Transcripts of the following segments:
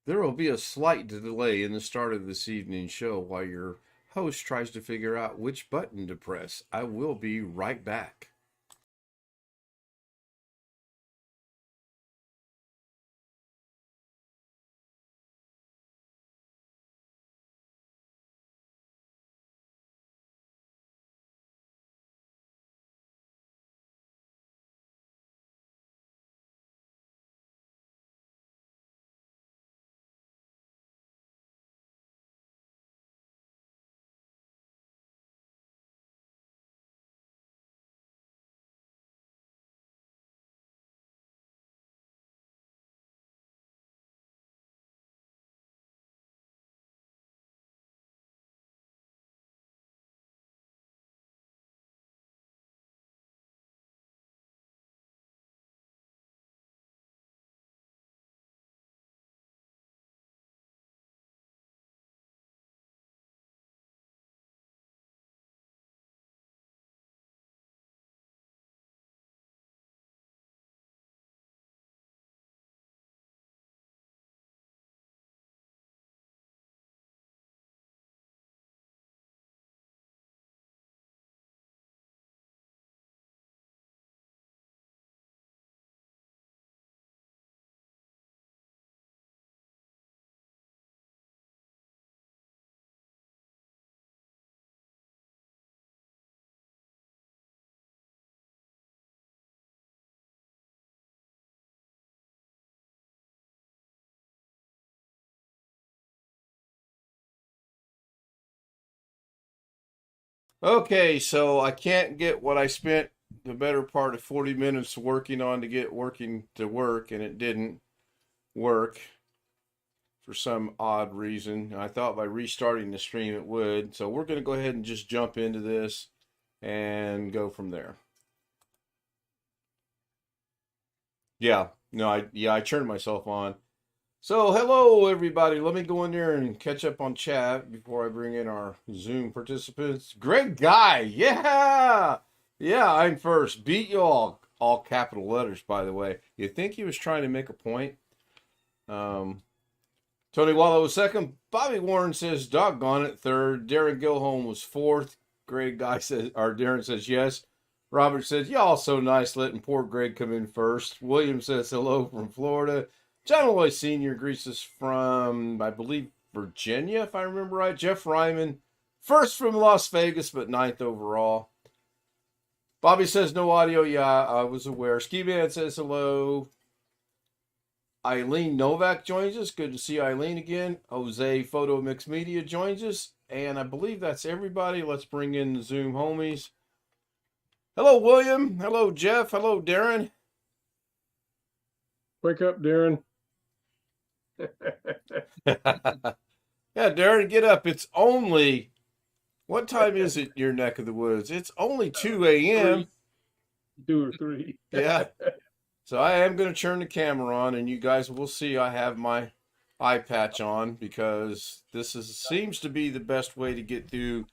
There will be a slight delay in the start of this evening's show while your host tries to figure out which button to press. I will be right back. Okay, so I can't get what I spent the better part of 40 minutes working on to get working to work, and it didn't work for some odd reason. I thought by restarting the stream it would. So we're going to go ahead and just jump into this and go from there. Yeah, no, I turned myself on. So hello everybody. Let me go in there and catch up on chat before I bring in our Zoom participants. Greg Guy, yeah, yeah, I'm first. Beat you all capital letters, by the way. You think he was trying to make a point? Um, Tony Wallow was second. Bobby Warren says doggone it third. Darren Gilholm was fourth. Greg Guy says, or Darren says yes. Robert says, y'all so nice letting poor Greg come in first. William says hello from Florida. John Malloy Sr. greets us from, I believe, Virginia, if I remember right. Jeff Ryman, first from Las Vegas, but ninth overall. Bobby says no audio. Yeah, I was aware. Ski Man says hello. Eileen Novak joins us. Good to see Eileen again. Jose Photo Mix Media joins us. And I believe that's everybody. Let's bring in the Zoom homies. Hello, William. Hello, Jeff. Hello, Darren. Wake up, Darren. Yeah, Darren, get up. It's only, what time is it in your neck of the woods? It's only 2 a.m. 2 or 3. Yeah. So I am going to turn the camera on, and you guys will see I have my eye patch on because seems to be the best way to get through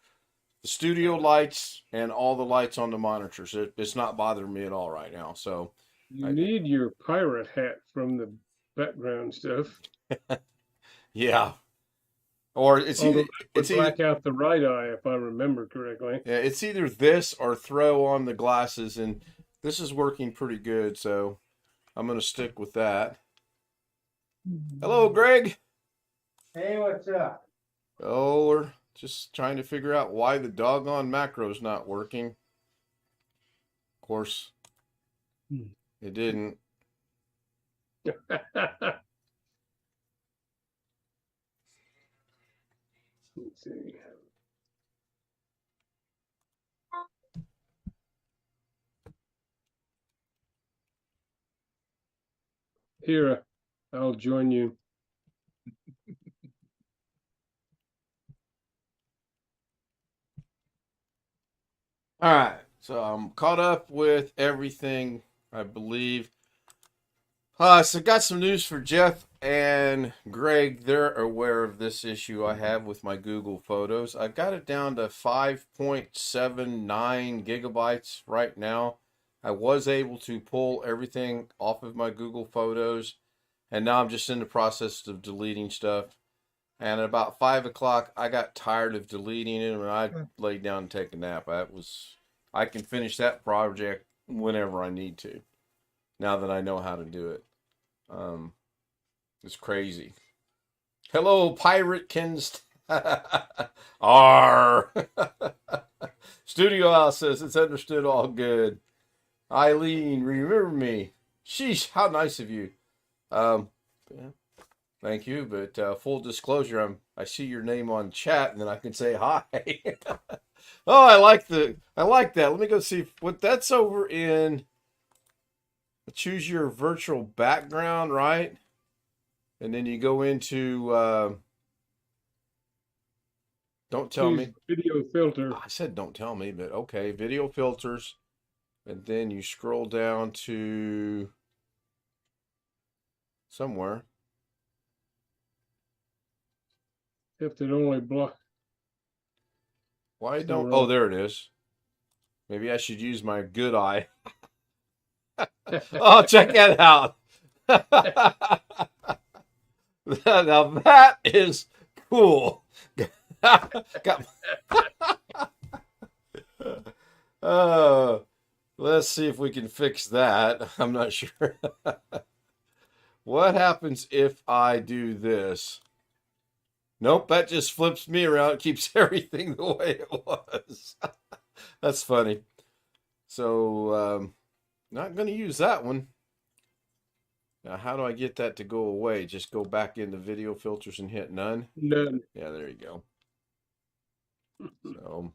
the studio lights and all the lights on the monitors. It's not bothering me at all right now. So you need your pirate hat from the background stuff. Yeah. Or it's black out the right eye, if I remember correctly. Yeah, it's either this or throw on the glasses, and this is working pretty good, so I'm going to stick with that. Hello, Greg. Hey, what's up? Oh, we're just trying to figure out why the doggone macro's not working. Of course, it didn't. Let's see. Here, I'll join you. All right, so I'm caught up with everything, I believe. So got some news for Jeff and Greg. They're aware of this issue I have with my Google Photos. I got it down to 5.79 gigabytes right now. I was able to pull everything off of my Google Photos. And now I'm just in the process of deleting stuff. And at about 5 o'clock, I got tired of deleting it, and I laid down and take a nap. I can finish that project whenever I need to. Now that I know how to do it, it's crazy. Hello, Pirate Kins. R. Studio House says it's understood. All good. Eileen, remember me? Sheesh, how nice of you. Yeah, thank you, but full disclosure, I see your name on chat, and then I can say hi. Oh, I like that. Let me go see what that's over in. Choose your virtual background, right? And then you go into. Don't tell Choose me. video filter. I said don't tell me, but okay. Video filters, and then you scroll down to somewhere. If it only block. Why So don't? wrong. Oh, there it is. Maybe I should use my good eye. Oh, check that out. Now that is cool. Let's see if we can fix that. I'm not sure. What happens if I do this? Nope, that just flips me around. It keeps everything the way it was. That's funny. So, not going to use that one. Now, how do I get that to go away? Just go back into video filters and hit none? None. Yeah, there you go. So,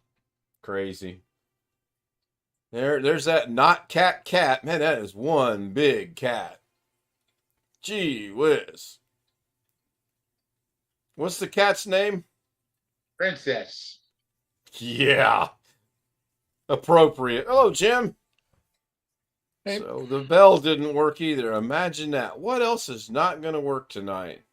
crazy. There's that not cat. Man, that is one big cat. Gee whiz. What's the cat's name? Princess. Yeah. Appropriate. Hello, Jim. Hey. So the bell didn't work either. Imagine that. What else is not going to work tonight?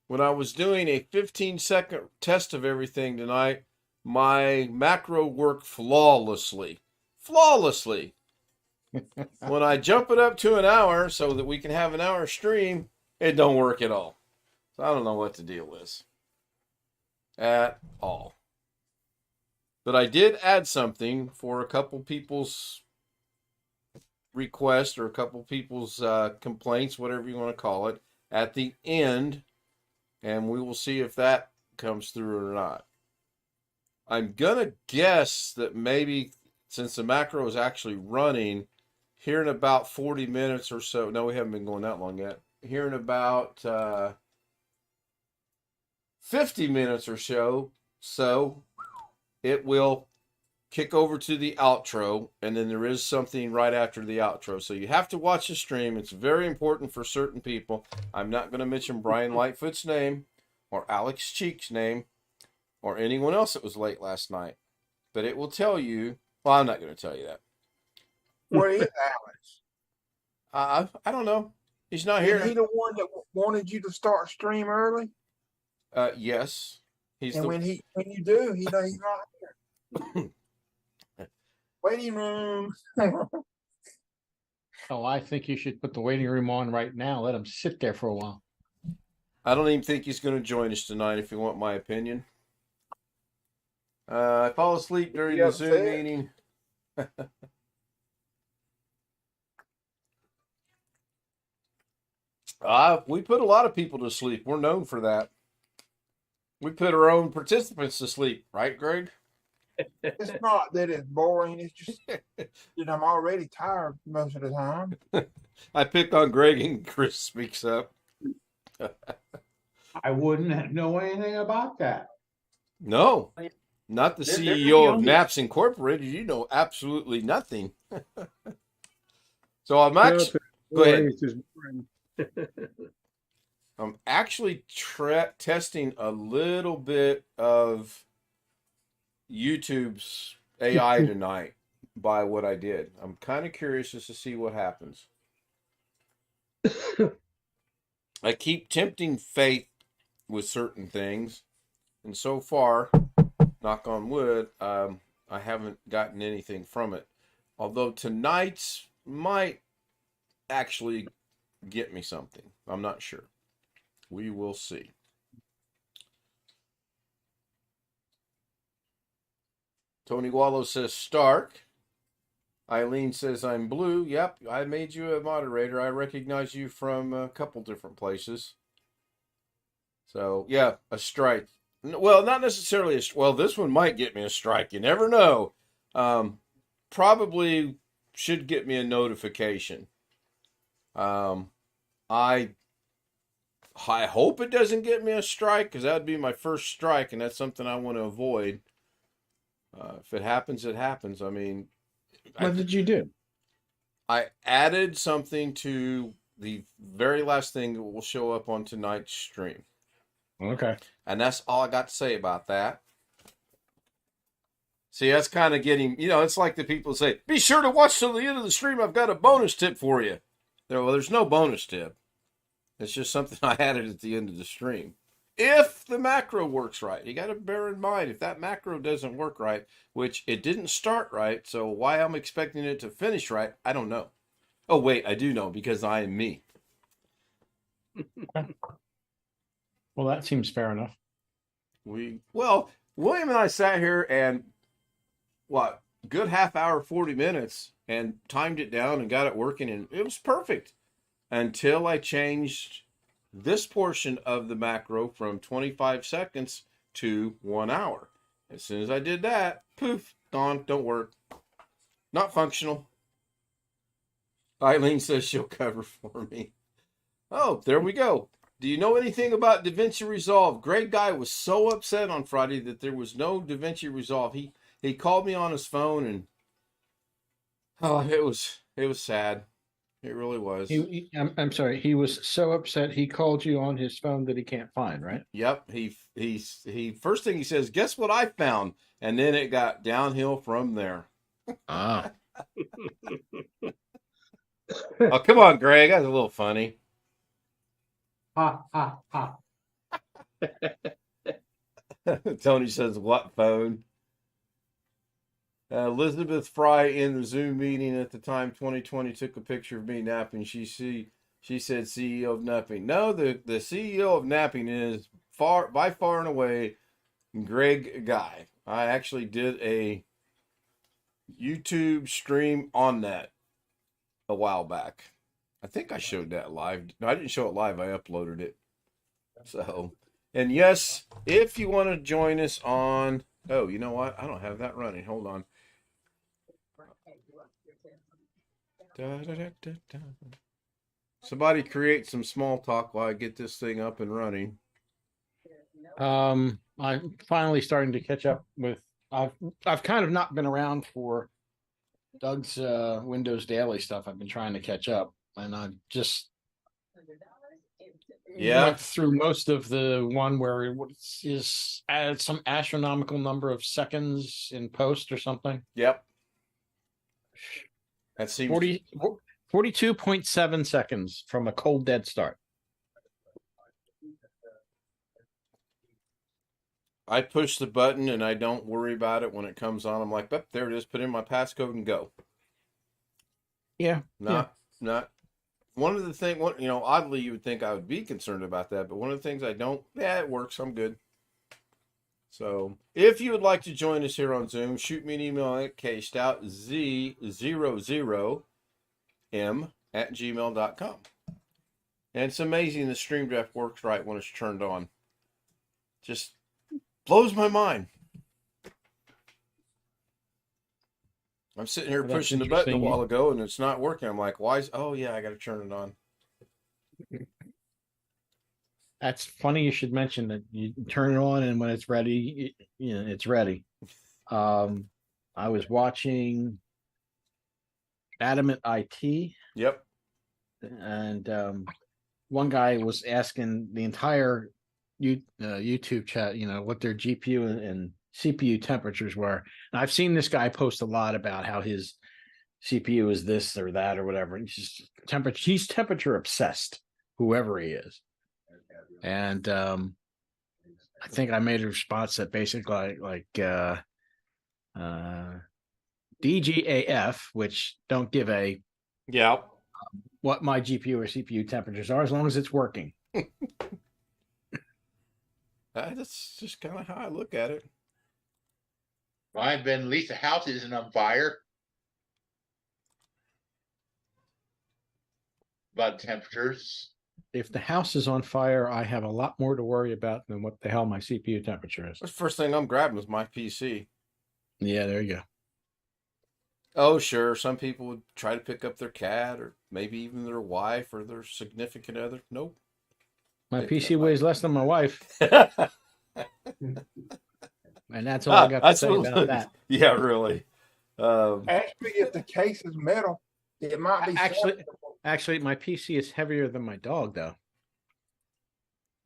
When I was doing a 15-second test of everything tonight, my macro worked flawlessly. Flawlessly. When I jump it up to an hour so that we can have an hour stream, it don't work at all. So I don't know what the deal is. At all. But I did add something for a couple people's requests or a couple people's complaints, whatever you want to call it, at the end. And we will see if that comes through or not. I'm going to guess that maybe since the macro is actually running, here in about 40 minutes or so. No, we haven't been going that long yet. Here in about 50 minutes or so, it will kick over to the outro, and then there is something right after the outro. So you have to watch the stream. It's very important for certain people. I'm not going to mention Brian Lightfoot's name or Alex Cheek's name or anyone else that was late last night. But it will tell you, well, I'm not going to tell you that. Where is Alex? I don't know. He's not Is here. he the one that wanted you to start stream early? Yes. He's And when you do, he's not here. Waiting room. Oh, I think you should put the waiting room on right now. Let him sit there for a while. I don't even think he's going to join us tonight, if you want my opinion. I fall asleep during the Zoom meeting. We put a lot of people to sleep. We're known for that. We put our own participants to sleep, right, Greg? It's not that it's boring. It's just that I'm already tired most of the time. I pick on Greg and Chris speaks up. I wouldn't know anything about that. No, not the CEO of Naps Incorporated. You know absolutely nothing. So I'm actually... Go ahead. I'm actually testing a little bit of YouTube's AI tonight by what I did. I'm kind of curious just to see what happens. I keep tempting fate with certain things, and so far, knock on wood, I haven't gotten anything from it. Although tonight's might actually get me something. I'm not sure. We will see. Tony Wallow says Stark. Eileen says I'm blue. Yep, I made you a moderator. I recognize you from a couple different places. So, yeah, a strike. Well, not necessarily well, this one might get me a strike. You never know. Probably should get me a notification. I hope it doesn't get me a strike, because that would be my first strike, and that's something I want to avoid. If it happens, it happens. I mean, What did you do? I added something to the very last thing that will show up on tonight's stream. Okay. And that's all I got to say about that. See, that's kind of getting, it's like the people say, be sure to watch till the end of the stream. I've got a bonus tip for you. Well, there's no bonus tip. It's just something I added at the end of the stream. If the macro works right, you got to bear in mind, if that macro doesn't work right, which it didn't start right, so why I'm expecting it to finish right, I don't know. Oh, wait, I do know, because I am me. Well, that seems fair enough. William and I sat here and, good half hour, 40 minutes, and timed it down and got it working, and it was perfect until I changed this portion of the macro from 25 seconds to 1 hour. As soon as I did that, poof, gone, don't work. Not functional. Eileen says she'll cover for me. Oh, there we go. Do you know anything about DaVinci Resolve? Greg Guy was so upset on Friday that there was no DaVinci Resolve. He called me on his phone, and it was sad. It really was. I'm sorry. He was so upset. He called you on his phone that he can't find, right? Yep. He first thing he says, guess what I found? And then it got downhill from there. Ah. Oh, come on, Greg. That's a little funny. Ha, ha, ha. Tony says, what phone? Elizabeth Fry in the Zoom meeting at the time 2020 took a picture of me napping. She said CEO of napping. No, the CEO of napping is by far and away Greg Guy. I actually did a YouTube stream on that a while back. I think I showed that live. No, I didn't show it live. I uploaded it. So, and yes, if you want to join us on, oh, you know what? I don't have that running. Hold on. Somebody create some small talk while I get this thing up and running. I'm finally starting to catch up with. I've kind of not been around for Doug's Windows Daily stuff. I've been trying to catch up, and I just went through most of the one where it is added some astronomical number of seconds in post or something. Yep. That seems 42.7 seconds from a cold dead start. I push the button and I don't worry about it when it comes on. I'm like, there it is. Put in my passcode and go. Yeah. Not one of the things, oddly you would think I would be concerned about that, but one of the things I don't, it works. I'm good. So if you would like to join us here on Zoom, shoot me an email at kstoutzz00m@gmail.com. And it's amazing the stream draft works right when it's turned on. Just blows my mind. I'm sitting here pushing the button a while ago and it's not working. I'm like, I got to turn it on. That's funny you should mention that. You turn it on and when it's ready, it's ready. I was watching Adamant IT. Yep. And one guy was asking the entire YouTube chat, what their GPU and CPU temperatures were. And I've seen this guy post a lot about how his CPU is this or that or whatever. And he's temperature obsessed, whoever he is. And I think I made a response that basically like DGAF, which don't give a what my GPU or CPU temperatures are as long as it's working. That's just kind of how I look at it. Mine been, at least the house isn't on fire. About temperatures. If the house is on fire, I have a lot more to worry about than what the hell my CPU temperature is. The first thing I'm grabbing is my PC. Yeah, there you go. Oh, sure. Some people would try to pick up their cat or maybe even their wife or their significant other. Nope. My Pick PC up weighs less than my wife, my- and that's all I got to that's say what- about that. Yeah, really. Actually, if the case is metal, it might be Actually, my PC is heavier than my dog, though.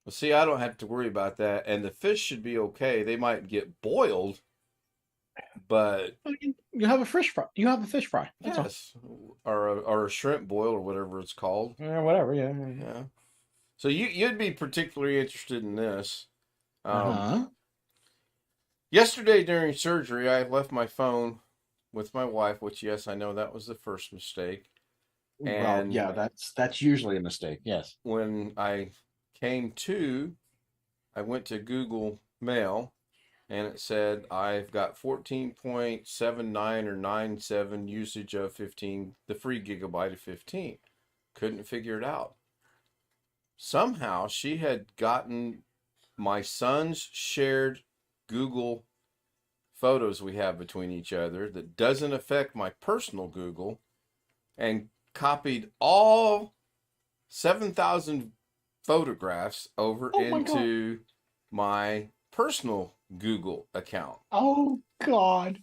Well, see, I don't have to worry about that, and the fish should be okay. They might get boiled, but You have a fish fry. You have a fish fry. That's all. yes, or a shrimp boil or whatever it's called. Whatever. Yeah. Yeah. So you'd be particularly interested in this. Yesterday during surgery, I left my phone with my wife, which yes, I know that was the first mistake. And that's usually a mistake. Yes. when I came to, I went to Google Mail, and it said I've got 14.79 or 97 usage of 15, the free gigabyte of 15. Couldn't figure it out. Somehow she had gotten my son's shared Google photos we have between each other that doesn't affect my personal Google, and copied all 7,000 photographs over into my personal Google account. Oh God.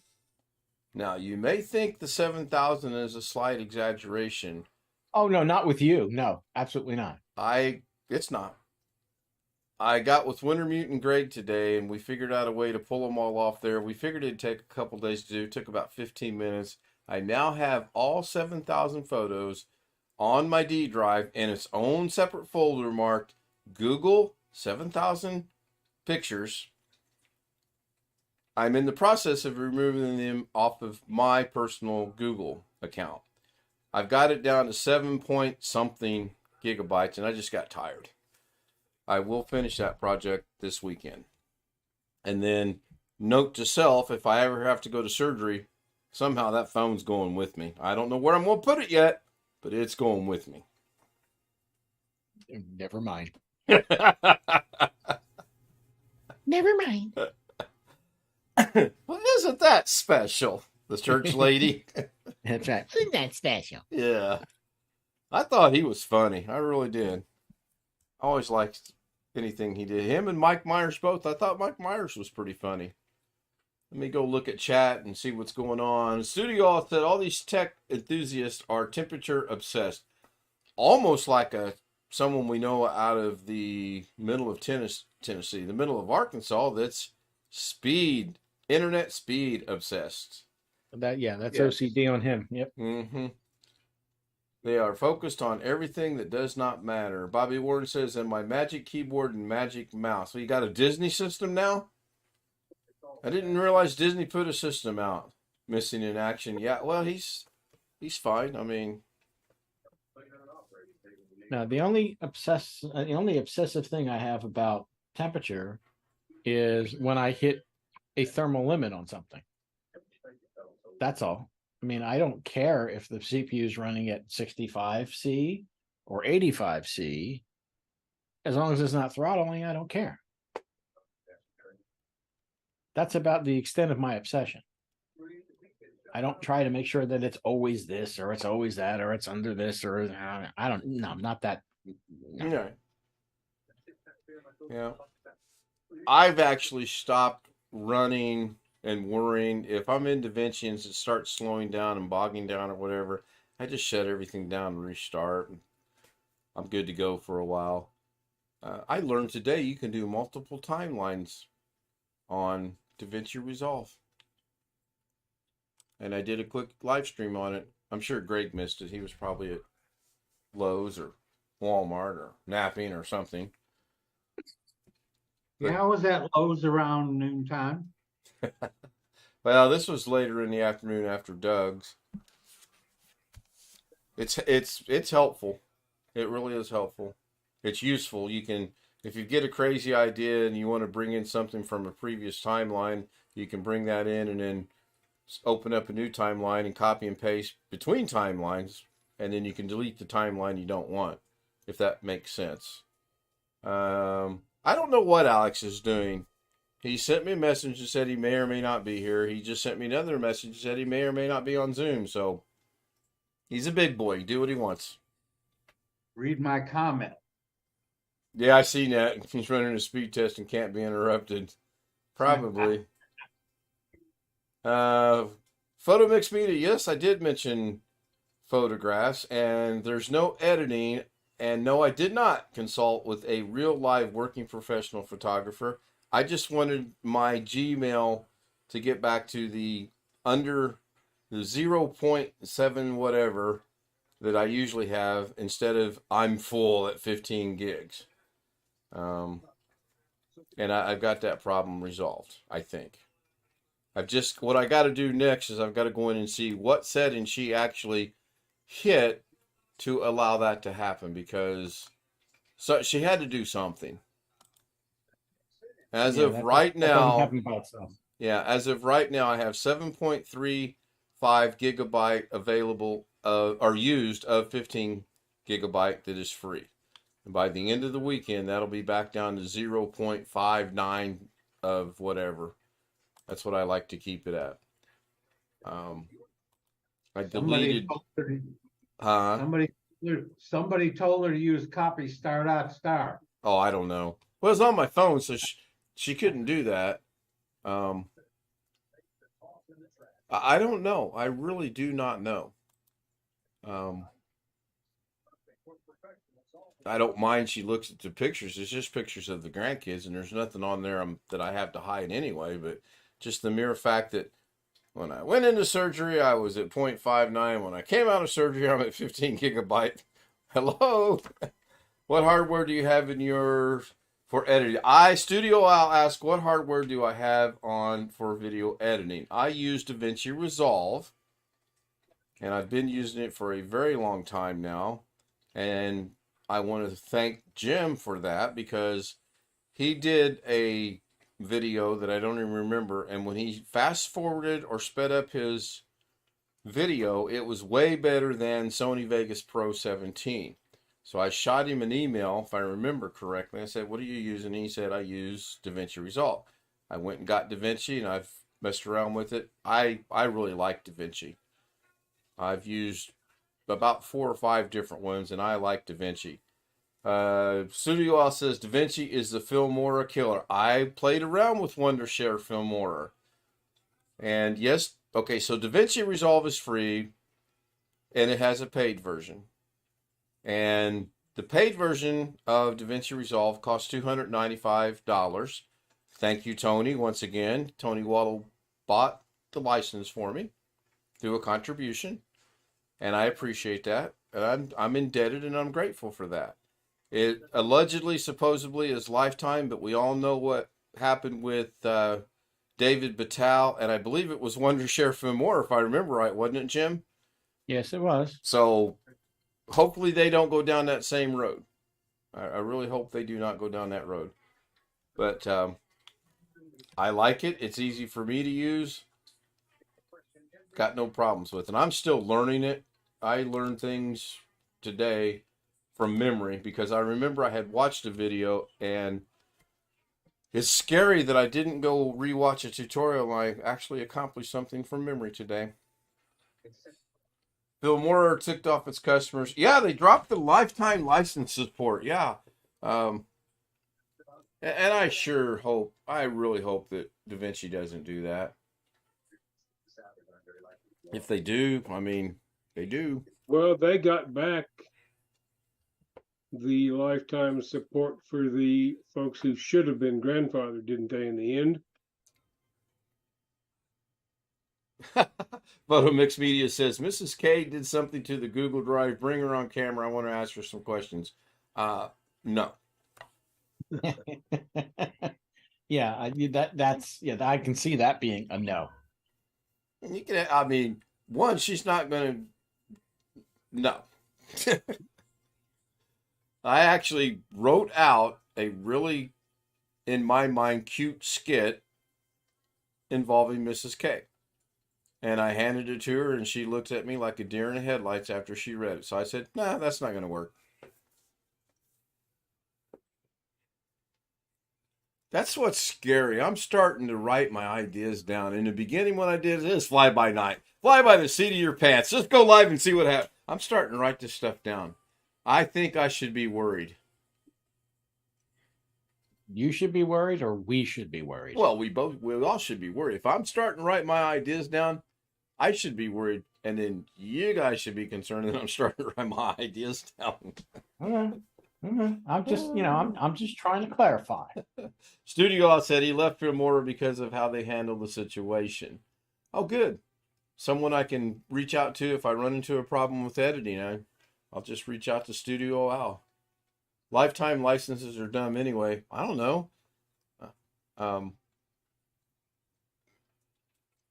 Now, you may think the 7,000 is a slight exaggeration. Oh no, not with you. No, absolutely not. It's not. I got with Winter Mutant Greg today, and we figured out a way to pull them all off there. We figured it'd take a couple days to do. It took about 15 minutes. I now have all 7,000 photos on my D drive in its own separate folder marked Google 7,000 pictures. I'm in the process of removing them off of my personal Google account. I've got it down to 7 point something gigabytes, and I just got tired. I will finish that project this weekend. And then, note to self, if I ever have to go to surgery, somehow that phone's going with me. I don't know where I'm going to put it yet, but it's going with me. Never mind. Never mind. Well, isn't that special? The church lady. That's right. Isn't that special? Yeah. I thought he was funny. I really did. I always liked anything he did. Him and Mike Myers both. I thought Mike Myers was pretty funny. Let me go look at chat and see what's going on. Studio said all these tech enthusiasts are temperature obsessed. Almost like someone we know out of the middle of Tennessee, the middle of Arkansas, that's internet speed obsessed. That's Yes. OCD on him. Yep. Mm-hmm. They are focused on everything that does not matter. Bobby Warren says, and my magic keyboard and magic mouse. So you got a Disney system now? I didn't realize Disney put a system out. Missing in action. Yeah, well, he's fine. I mean, Now the only obsessive thing I have about temperature is when I hit a thermal limit on something. That's all. I mean, I don't care if the CPU is running at 65C or 85C. As long as it's not throttling, I don't care. That's about the extent of my obsession. I don't try to make sure that it's always this or it's always that or it's under this or I don't. No, not that. No. you know. Yeah. I've actually stopped running and worrying. If I'm in DaVinci and it starts slowing down and bogging down or whatever, I just shut everything down and restart. I'm good to go for a while. I learned today you can do multiple timelines on DaVinci Resolve. And I did a quick live stream on it. I'm sure Greg missed it. He was probably at Lowe's or Walmart or napping or something. Yeah, I was at Lowe's around noontime. Well, this was later in the afternoon after Doug's. It's helpful. It really is helpful. It's useful. You can, if you get a crazy idea and you want to bring in something from a previous timeline, you can bring that in and then open up a new timeline and copy and paste between timelines, and then you can delete the timeline you don't want, if that makes sense. I don't know what Alex is doing. He sent me a message and said he may or may not be here. He just sent me another message and said he may or may not be on Zoom. So he's a big boy. Do what he wants. Read my comment. Yeah, I seen that. He's running a speed test and can't be interrupted. Probably. Photo mix media. Yes, I did mention photographs, and there's no editing. And no, I did not consult with a real live working professional photographer. I just wanted my Gmail to get back to the under the 0.7 whatever that I usually have, instead of I'm full at 15 gigs. And I've got that problem resolved, I think. What I got to do next is I've got to go in and see what setting she actually hit to allow that to happen, because so she had to do something. As of right now, as of right now, I have 7.35 gigabyte available or used of 15 gigabyte that is free. And by the end of the weekend, that'll be back down to 0.59 of whatever. That's what I like to keep it at. I deleted. Somebody told her to use copy star. Oh, I don't know. Well, it's on my phone, so she couldn't do that. I don't know. I really do not know. I don't mind she looks at the pictures. It's just pictures of the grandkids, and there's nothing on there that I have to hide anyway. But just the mere fact that when I went into surgery, I was at 0.59. When I came out of surgery, I'm at 15 gigabyte. Hello? What hardware do you have in yours for editing? I'll ask, what hardware do I have on for video editing? I use DaVinci Resolve, and I've been using it for a very long time now. And I want to thank Jim for that, because he did a video that I don't even remember, and when he fast forwarded or sped up his video, it was way better than Sony Vegas Pro 17. So I shot him an email, if I remember correctly. I said, what are you using? And he said, I use DaVinci Resolve. I went and got DaVinci, and I've messed around with it. I really like DaVinci. I've used about 4 or 5 different ones, and I like DaVinci. Studio Al says DaVinci is the Filmora killer. I played around with Wondershare Filmora, and yes, okay, so DaVinci Resolve is free, and it has a paid version, and the paid version of DaVinci Resolve costs $295. Thank you, Tony, once again. Tony Waddle bought the license for me through a contribution, and I appreciate that, and I'm indebted, and I'm grateful for that. It allegedly, supposedly, is lifetime, but we all know what happened with David Batal, and I believe it was Wondershare Filmora, if I remember right, wasn't it, Jim? Yes, it was. So hopefully they don't go down that same road. I really hope they do not go down that road. But I like it. It's easy for me to use. Got no problems with it. And I'm still learning it. I learned things today from memory, because I remember I had watched a video, and it's scary that I didn't go rewatch a tutorial. I actually accomplished something from memory today. Filmora ticked off its customers. Yeah, they dropped the lifetime license support. Yeah. And I really hope that DaVinci doesn't do that. If they do, I mean, they do. Well, they got back the lifetime support for the folks who should have been grandfathered, didn't they, in the end? Photo Mix Media says, Mrs. K did something to the Google Drive. Bring her on camera. I want to ask her some questions. No. Yeah, I can see that being a no. You can, I mean, one, she's not going to, no, I actually wrote out a really, in my mind, cute skit involving Mrs. K. And I handed it to her, and she looked at me like a deer in the headlights after she read it. So I said, nah, that's not going to work. That's what's scary. I'm starting to write my ideas down. In the beginning, when I did this, fly by night, fly by the seat of your pants. Just go live and see what happens. I'm starting to write this stuff down. I think I should be worried. You should be worried, or we should be worried. Well, we all should be worried. If I'm starting to write my ideas down, I should be worried, and then you guys should be concerned that I'm starting to write my ideas down. Okay. I'm just, I'm just trying to clarify. Studio Out said he left Filmora because of how they handled the situation. Oh, good. Someone I can reach out to if I run into a problem with editing. I'll just reach out to Studio Al. Lifetime licenses are dumb anyway. I don't know.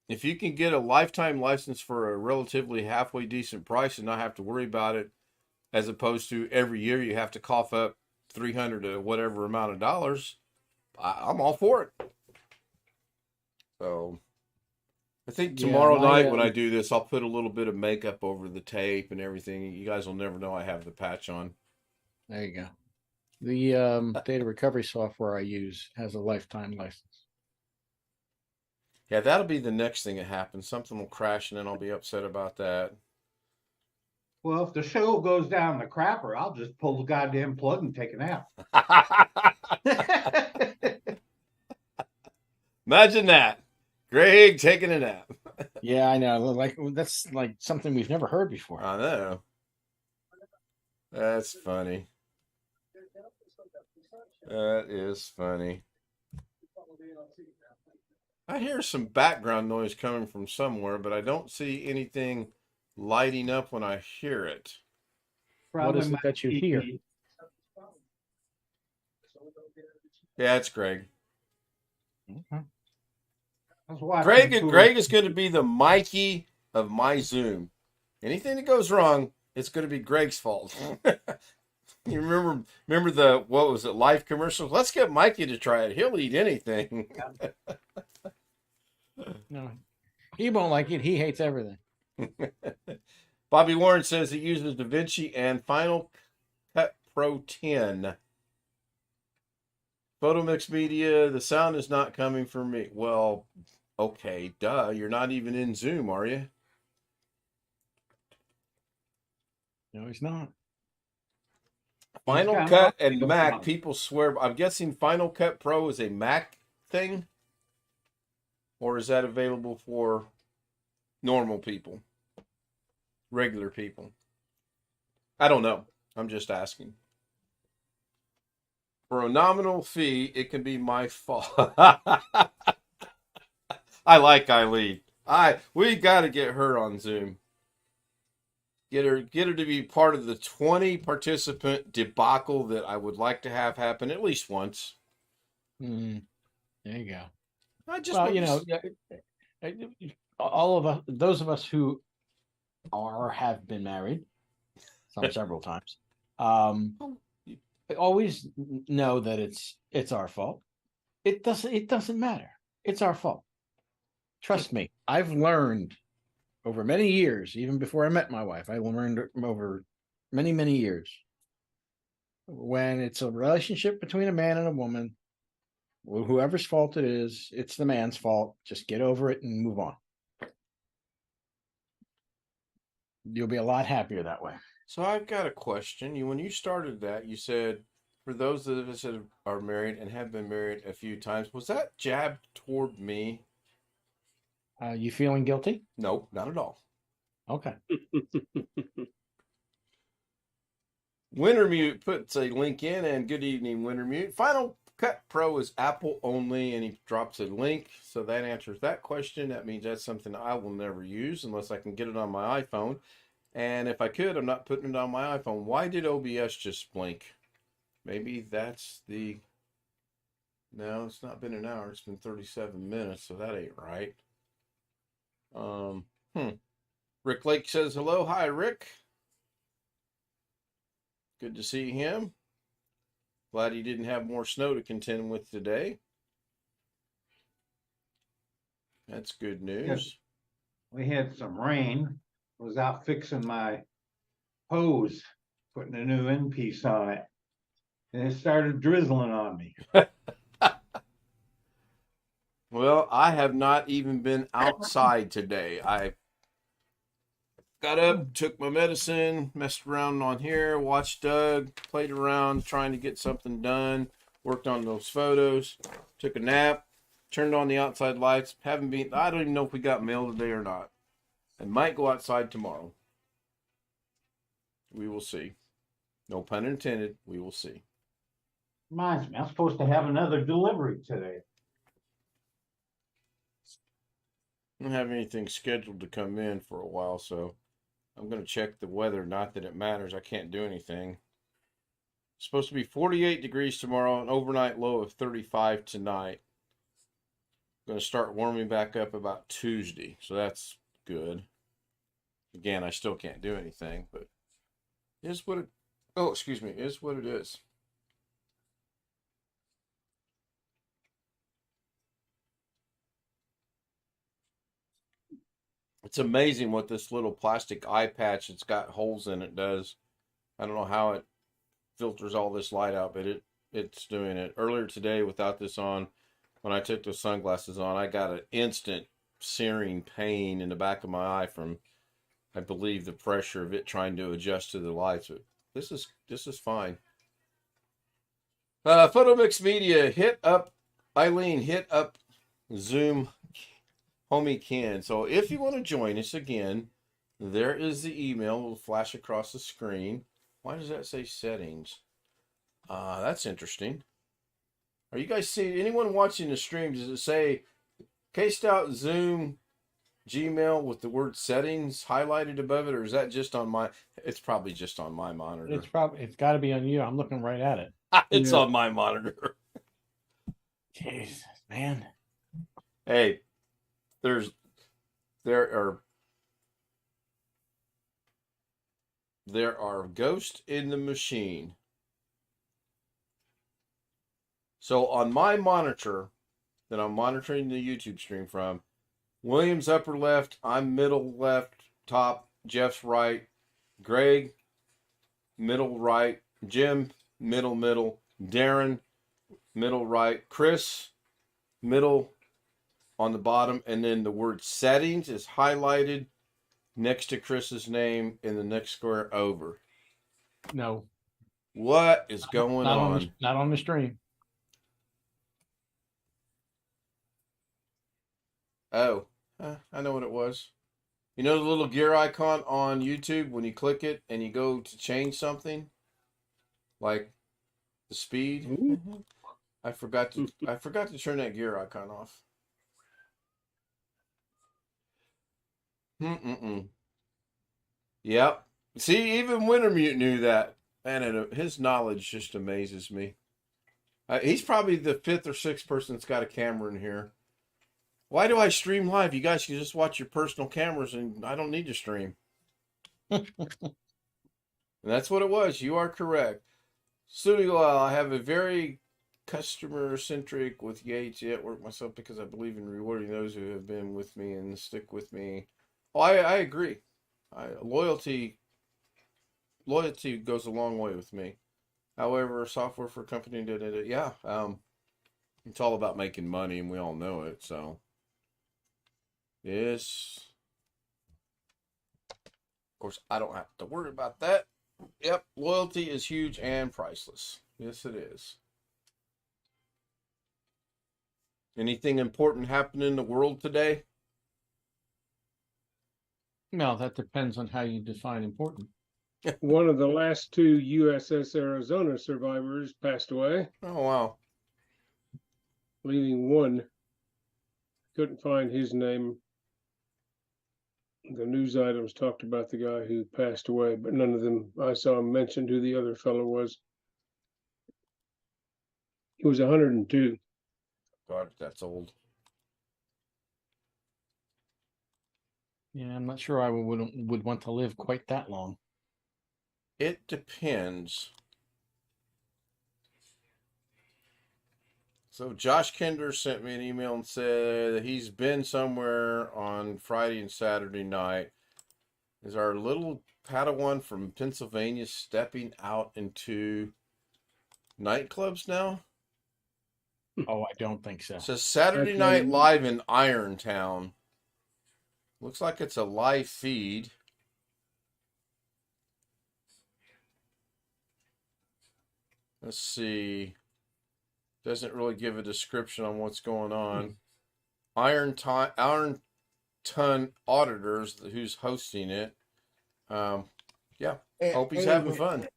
If you can get a lifetime license for a relatively halfway decent price and not have to worry about it, as opposed to every year you have to cough up $300 to whatever amount of dollars, I'm all for it. So I think tomorrow night when I do this, I'll put a little bit of makeup over the tape and everything. You guys will never know I have the patch on. There you go. The data recovery software I use has a lifetime license. Yeah, that'll be the next thing that happens. Something will crash and then I'll be upset about that. Well, if the show goes down the crapper, I'll just pull the goddamn plug and take a nap. Imagine that. Greg taking a nap. Yeah, I know. Like, that's like something we've never heard before. I know. That's funny. That is funny. I hear some background noise coming from somewhere, but I don't see anything lighting up when I hear it. What is it that you hear? Yeah, it's Greg. Okay. Greg is going to be the Mikey of my Zoom. Anything that goes wrong, it's going to be Greg's fault. You remember the, what was it, Life commercial? Let's get Mikey to try it. He'll eat anything. No, he won't like it. He hates everything. Bobby Warren says he uses DaVinci and Final Cut Pro 10. Photomix Media, the sound is not coming from me. Well, okay, duh. You're not even in Zoom, are you? No, he's not. Final Cut and Mac, people swear. I'm guessing Final Cut Pro is a Mac thing? Or is that available for normal people? Regular people? I don't know. I'm just asking. For a nominal fee, it can be my fault. I like Eileen. We got to get her on Zoom. Get her to be part of the 20 participant debacle that I would like to have happen at least once. There you go. All of us, those of us who have been married, some several times, always know that it's our fault. It doesn't matter. It's our fault. Trust me. I've learned over many years, even before I met my wife, I learned over many, many years, when it's a relationship between a man and a woman, whoever's fault it is, it's the man's fault. Just get over it and move on. You'll be a lot happier that way. So I've got a question. When you started that, you said, for those of us that are married and have been married a few times, was that jabbed toward me? You feeling guilty? No, not at all. Okay. Wintermute puts a link in, and good evening, Wintermute. Final Cut Pro is Apple only, and he drops a link. So that answers that question. That means that's something I will never use unless I can get it on my iPhone. And if I could, I'm not putting it on my iPhone. Why did OBS just blink? Maybe that's the... No, it's not been an hour. It's been 37 minutes, so that ain't right. Rick Lake says hello. Hi, Rick. Good to see him. Glad he didn't have more snow to contend with today. That's good news. We had some rain. Was out fixing my hose, putting a new end piece on it. And it started drizzling on me. Well, I have not even been outside today. I got up, took my medicine, messed around on here, watched Doug, played around trying to get something done, worked on those photos, took a nap, turned on the outside lights. Haven't been, I don't even know if we got mail today or not. I might go outside tomorrow. We will see. No pun intended. We will see. Reminds me, I'm supposed to have another delivery today. I don't have anything scheduled to come in for a while, so I'm going to check the weather. Not that it matters. I can't do anything. It's supposed to be 48 degrees tomorrow, an overnight low of 35 tonight. Going to start warming back up about Tuesday, so that's good. Again, I still can't do anything, but is what it. Oh, excuse me, is what it is. It's amazing what this little plastic eye patch, it's got holes in it, does. I don't know how it filters all this light out, but it's doing it. Earlier today, without this on, when I took those sunglasses on, I got an instant searing pain in the back of my eye from, I believe, the pressure of it trying to adjust to the lights. But this is fine. Photo Mix Media, hit up Eileen, hit up Zoom Homie Ken. So if you want to join us again, there is the email. Will flash across the screen. Why does that say settings? That's interesting. Are you guys seeing, anyone watching the stream, does it say K-Stout Zoom Gmail with the word settings highlighted above it, or is that just on my, it's probably just on my monitor. It's got to be on you. I'm looking right at it. It's Yeah. on my monitor. Jesus, man. Hey, there are ghosts in the machine. So on my monitor that I'm monitoring the YouTube stream from, William's upper left, I'm middle left, top, Jeff's right, Greg, middle right, Jim, middle, Darren, middle right, Chris, middle on the bottom, and then the word settings is highlighted next to Chris's name in the next square over. No, What is going not on? not on the stream. Oh, I know what it was. You know the little gear icon on YouTube when you click it and you go to change something, like the speed. Ooh. I forgot to turn that gear icon off. Yep. See, even Wintermute knew that, and his knowledge just amazes me. He's probably the fifth or sixth person that's got a camera in here. Why do I stream live? You guys can just watch your personal cameras, and I don't need to stream. And that's what it was. You are correct. Studio, I have a very customer-centric with Yates network myself because I believe in rewarding those who have been with me and stick with me. Oh, I agree. Loyalty goes a long way with me. However, software for a company, yeah, it's all about making money, and we all know it. So, yes, of course, I don't have to worry about that. Yep, loyalty is huge and priceless. Yes, it is. Anything important happen in the world today? No, that depends on how you define important. One of the last two USS Arizona survivors passed away, Oh, wow. leaving one. Couldn't find his name. The news items talked about the guy who passed away, but none of them I saw mentioned who the other fellow was. He was 102. God, that's old. Yeah, I'm not sure I would want to live quite that long. It depends. So Josh Kinder sent me an email and said that he's been somewhere on Friday and Saturday night. Is our little Padawan from Pennsylvania stepping out into nightclubs now? Oh, I don't think so. It says Saturday Okay. Night Live in Irontown. Looks like it's a live feed. Let's see. Doesn't really give a description on what's going on. Ironton Auditors, who's hosting it. Yeah. Aunt Hope he's Mary having went- fun.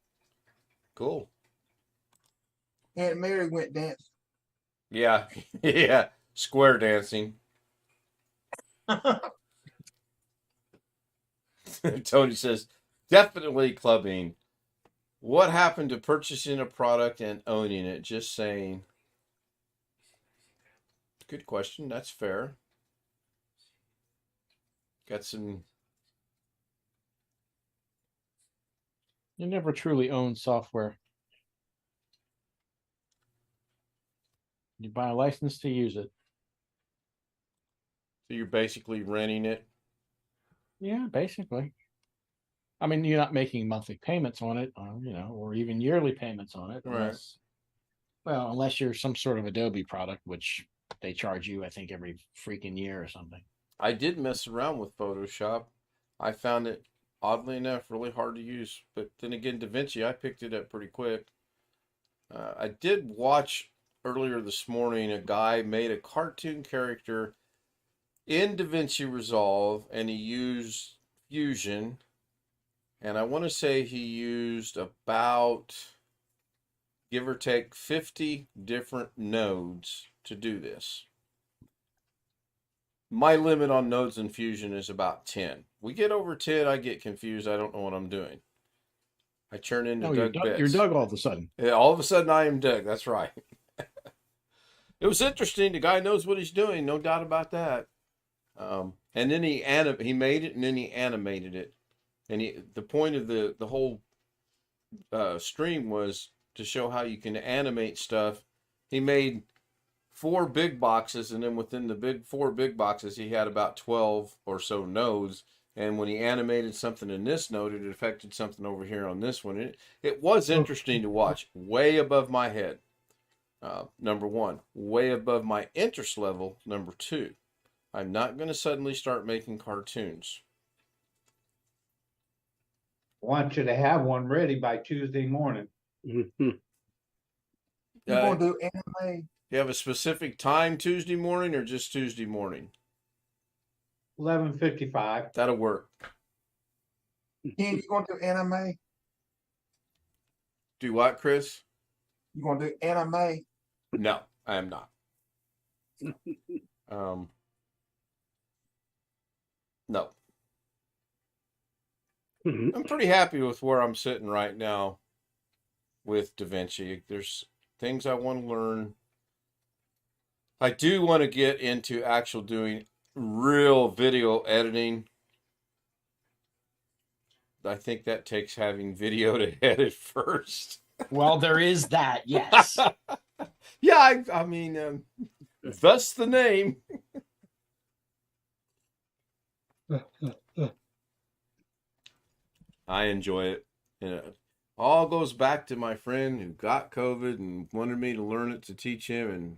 Cool. Aunt Mary went dancing. Yeah. Yeah. Square dancing. Tony says, definitely clubbing. What happened to purchasing a product and owning it? Just saying. Good question. That's fair. Got some. You never truly own software. You buy a license to use it. So you're basically renting it. Yeah, basically. I mean, you're not making monthly payments on it, or even yearly payments on it, Right. unless you're some sort of Adobe product, which they charge you, I think, every freaking year or something. I did mess around with Photoshop. I found it, oddly enough, really hard to use. But then again, DaVinci, I picked it up pretty quick. I did watch earlier this morning a guy made a cartoon character in DaVinci Resolve, and he used Fusion. And I want to say he used about, give or take, 50 different nodes to do this. My limit on nodes in Fusion is about 10. We get over 10, I get confused. I don't know what I'm doing. I turn into Doug Betts. You're Doug all of a sudden. Yeah, all of a sudden I am Doug. That's right. It was interesting. The guy knows what he's doing. No doubt about that. And then he made it, and then he animated it. And the point of the whole stream was to show how you can animate stuff. He made 4 big boxes, and then within the 4 big boxes, he had about 12 or so nodes. And when he animated something in this node, it affected something over here on this one. It was interesting to watch. Way above my head. Number 1. Way above my interest level. Number 2. I'm not going to suddenly start making cartoons. I want you to have one ready by Tuesday morning. You gonna do anime? You have a specific time Tuesday morning or just Tuesday morning? 11:55. That'll work. Ken, you gonna do anime? Do what, Chris? You gonna do anime? No, I am not. No. I'm pretty happy with where I'm sitting right now with DaVinci. There's things I want to learn. I do want to get into actual doing real video editing. I think that takes having video to edit first. Well, there is that, yes. Yeah, I mean, thus the name. I enjoy it. It all goes back to my friend who got COVID and wanted me to learn it to teach him, and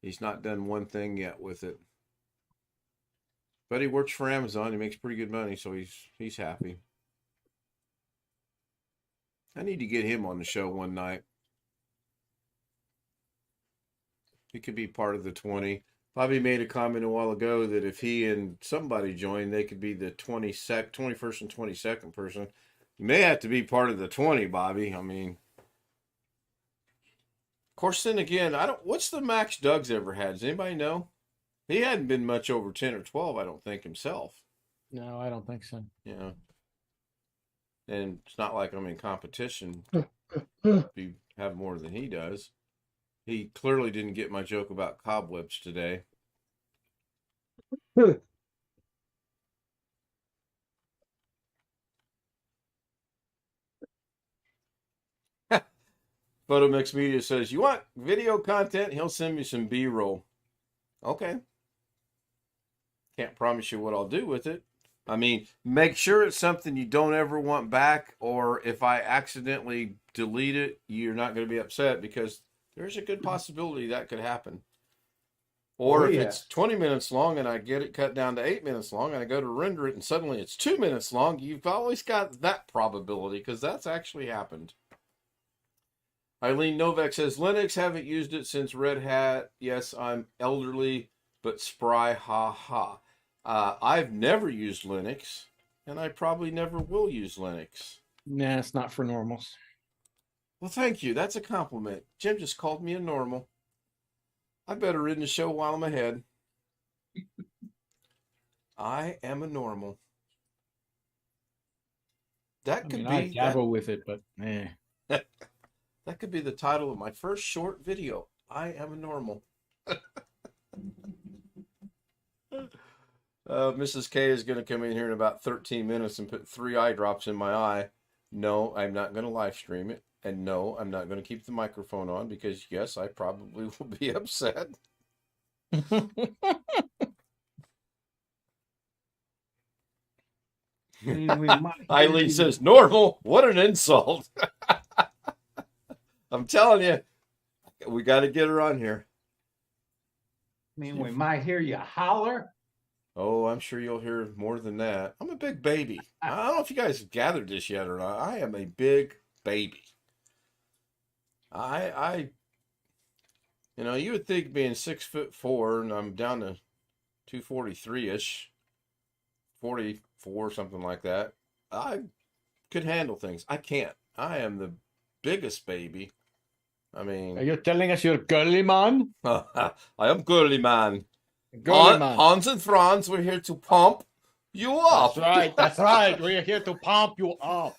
he's not done one thing yet with it. But he works for Amazon. He makes pretty good money, so he's happy. I need to get him on the show one night. He could be part of the 20. Bobby made a comment a while ago that if he and somebody joined, they could be the 21st and 22nd person. You may have to be part of the 20, Bobby. I mean, of course, then again, what's the max Doug's ever had? Does anybody know? He hadn't been much over 10 or 12, I don't think, himself. No, I don't think so. Yeah. And it's not like I'm in competition to have more than he does. He clearly didn't get my joke about cobwebs today. Photo Mix Media says, you want video content? He'll send me some B-roll. Okay. Can't promise you what I'll do with it. I mean, make sure it's something you don't ever want back, or if I accidentally delete it, you're not going to be upset, because there's a good possibility that could happen. Or Oh, if yeah. it's 20 minutes long and I get it cut down to 8 minutes long and I go to render it and suddenly it's 2 minutes long, you've always got that probability, because that's actually happened. Eileen Novak says, Linux, haven't used it since Red Hat. Yes, I'm elderly, but spry, ha ha. I've never used Linux, and I probably never will use Linux. Nah, it's not for normals. Well, thank you. That's a compliment. Jim just called me a normal. I better end the show while I'm ahead. I am a normal. That could I be dabble with it, but that could be the title of my first short video. I am a normal. Mrs. K is going to come in here in about 13 minutes and put 3 eye drops in my eye. No, I'm not going to live stream it. And no, I'm not going to keep the microphone on, because, yes, I probably will be upset. Eileen says, normal? What an insult. I'm telling you, we got to get her on here. I mean, we might hear you holler. Oh, I'm sure you'll hear more than that. I'm a big baby. I don't know if you guys have gathered this yet or not. I am a big baby. You would think being 6'4", and I'm down to 243-ish, 44, something like that, I could handle things. I can't. I am the biggest baby. I mean, are you telling us you're girly man? I am girly man. Girly man. Hans and Franz, we're here to pump you up. That's right. That's right. We're here to pump you up.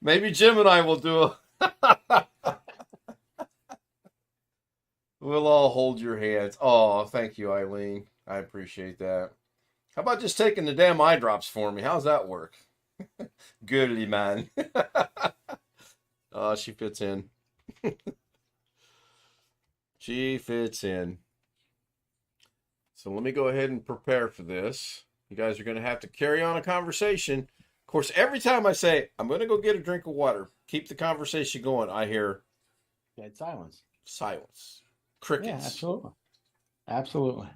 Maybe Jim and I will do a... We'll all hold your hands. Oh, thank you, Eileen. I appreciate that. How about just taking the damn eye drops for me? How's that work? Goodly, man. Oh, she fits in. She fits in. So let me go ahead and prepare for this. You guys are going to have to carry on a conversation. Of course, every time I say, I'm going to go get a drink of water, keep the conversation going, I hear Dead silence. silence. Crickets. Yeah, absolutely. Absolutely.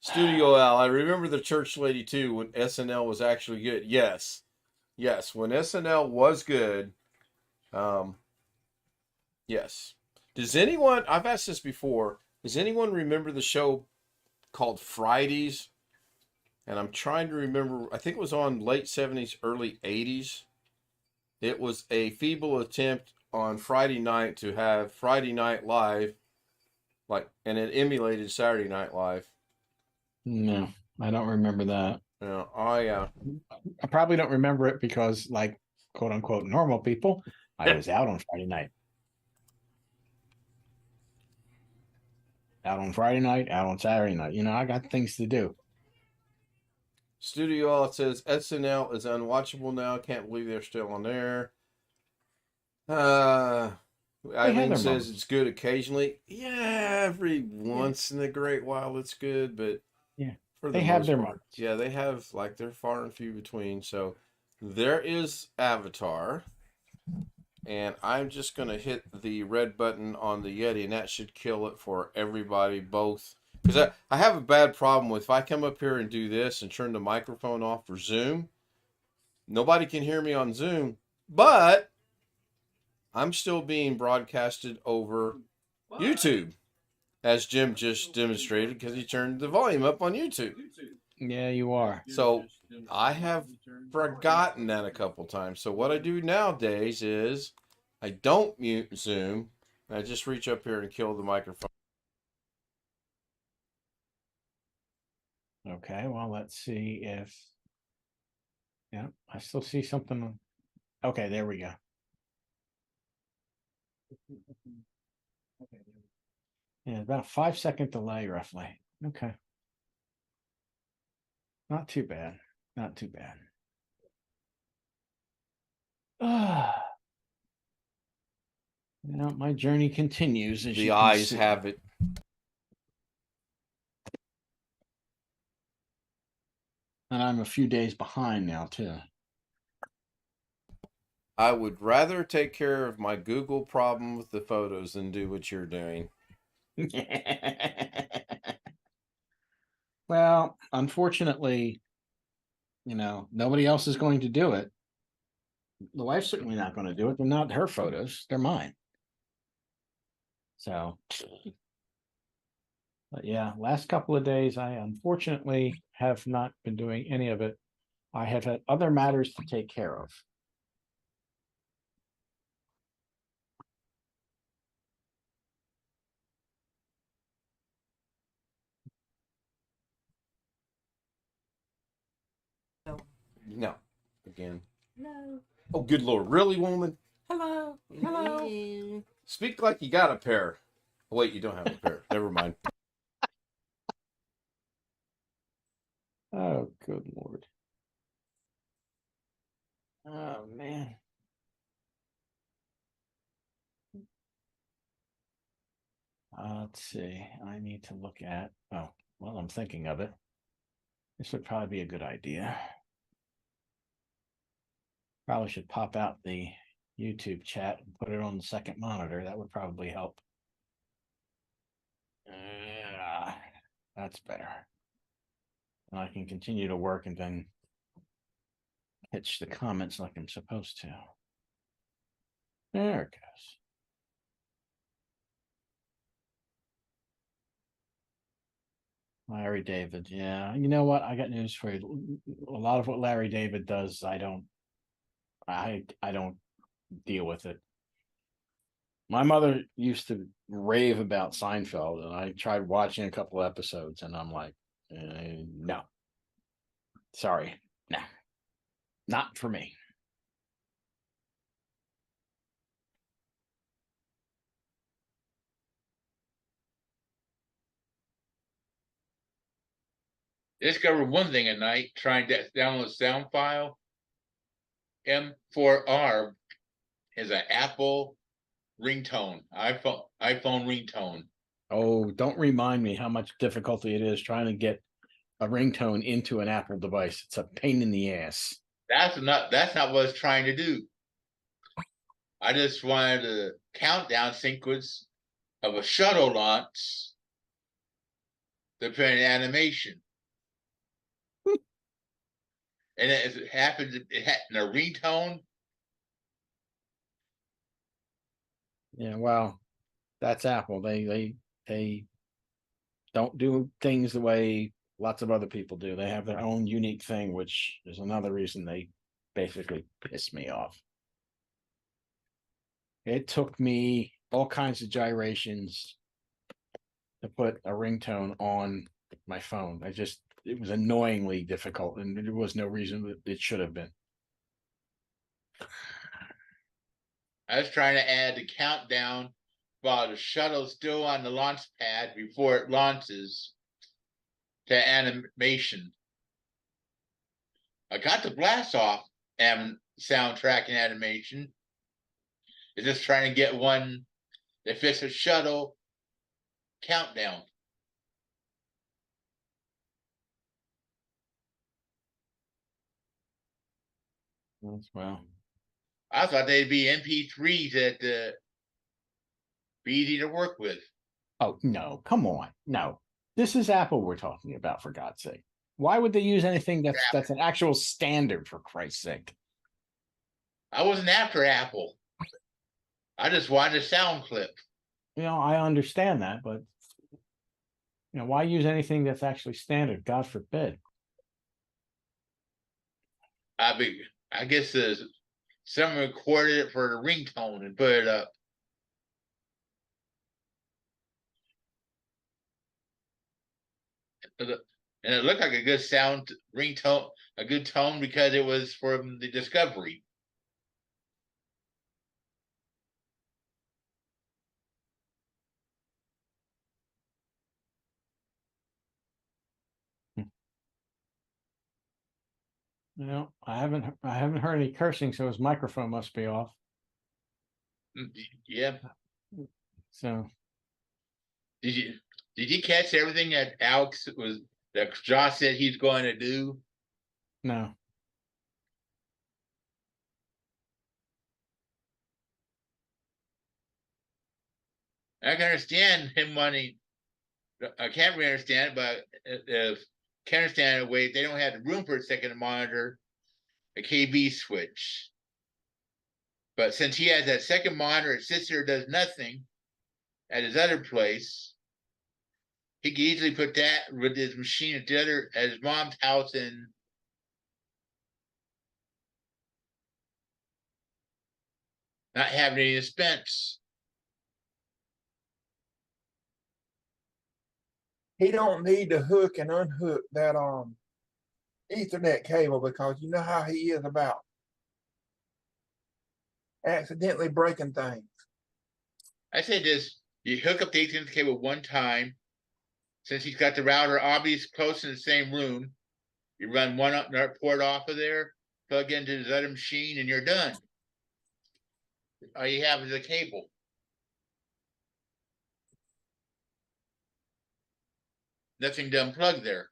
Studio Al, I remember the church lady too when SNL was actually good. Yes. Yes, when SNL was good. Yes. Does anyone, I've asked this before, does anyone remember the show called Fridays? And I'm trying to remember, I think it was on late 70s, early 80s. It was a feeble attempt on Friday night to have Friday Night Live, and it emulated Saturday Night Live. No, I don't remember that. Yeah, I probably don't remember it because, like, quote unquote, normal people, I was out on Friday night. Out on Friday night, out on Saturday night. I got things to do. Studio Al says SNL is unwatchable now. Can't believe they're still on there. Eileen says it's good occasionally. Yeah, every once in a great while it's good, but yeah, for the they have most their part, moments. yeah, they have, they're far and few between. So there is Avatar, and I'm just gonna hit the red button on the Yeti, and that should kill it for everybody, both. Because I have a bad problem with, if I come up here and do this and turn the microphone off for Zoom, nobody can hear me on Zoom, but I'm still being broadcasted over YouTube, as Jim just demonstrated, because he turned the volume up on YouTube. Yeah, you are. So I have forgotten that a couple times. So what I do nowadays is I don't mute Zoom. I just reach up here and kill the microphone. Okay, well, let's see if... Yeah, I still see something. Okay, there we go. Yeah, about a 5-second delay, roughly. Okay. Not too bad. Not too bad. You know, my journey continues. As The you can eyes see. have it. And I'm a few days behind now, too. I would rather take care of my Google problem with the photos than do what you're doing. Well, unfortunately, nobody else is going to do it. The wife's certainly not going to do it. They're not her photos, they're mine. So, but yeah, last couple of days, I unfortunately have not been doing any of it. I have had other matters to take care of. No. Again. No. Oh, good Lord. Really, woman? Hello. Hello. Speak like you got a pair. Oh, wait, you don't have a pair. Never mind. Oh, good Lord. Oh, man. Let's see. I need to look at, well, I'm thinking of it. This would probably be a good idea. Probably should pop out the YouTube chat and put it on the second monitor. That would probably help. That's better. And I can continue to work and then pitch the comments like I'm supposed to. There it goes. Larry David. Yeah. You know what? I got news for you. A lot of what Larry David does, I don't deal with it. My mother used to rave about Seinfeld, and I tried watching a couple episodes, and I'm like, no. Sorry. No. Not for me. Discovered one thing at night trying to download a sound file. M4R is an Apple ringtone, iPhone ringtone. Oh, don't remind me how much difficulty it is trying to get a ringtone into an Apple device. It's a pain in the ass. That's not what it's trying to do. I just wanted a countdown sequence of a shuttle launch, depending animation. And it happened, it had in a ringtone. Yeah, well, that's Apple. They don't do things the way lots of other people do. They have their own unique thing, which is another reason they basically piss me off. It took me all kinds of gyrations to put a ringtone on my phone. It was annoyingly difficult, and there was no reason that it should have been. I was trying to add the countdown while the shuttle's still on the launch pad before it launches to animation. I got the blast off and soundtrack and animation. It's just trying to get one that fits a shuttle countdown. Well, I thought they'd be MP3s that be easy to work with. oh no, come on. No. This is Apple we're talking about, for God's sake. Why would they use anything that's an actual standard, for Christ's sake? I wasn't after Apple. I just wanted a sound clip. I understand that, but why use anything that's actually standard? God forbid. I guess someone recorded it for the ringtone and put it up. And it looked like a good sound ringtone, a good tone because it was from the Discovery. I haven't heard any cursing, so his microphone must be off. Yeah. So Did you catch everything that Josh said he's going to do? no. I can understand him wanting. I can't really understand it, but if can understand it, wait, they don't have the room for a second monitor, a KB switch. But since he has that second monitor, it sits there, does nothing at his other place, he could easily put that with his machine at his mom's house and not have any expense. He don't need to hook and unhook that Ethernet cable because you know how he is about accidentally breaking things. I say this: you hook up the Ethernet cable one time. Since he's got the router obviously close in the same room, you run one port off of there, plug into his other machine, and you're done. All you have is a cable. Nothing to unplug there.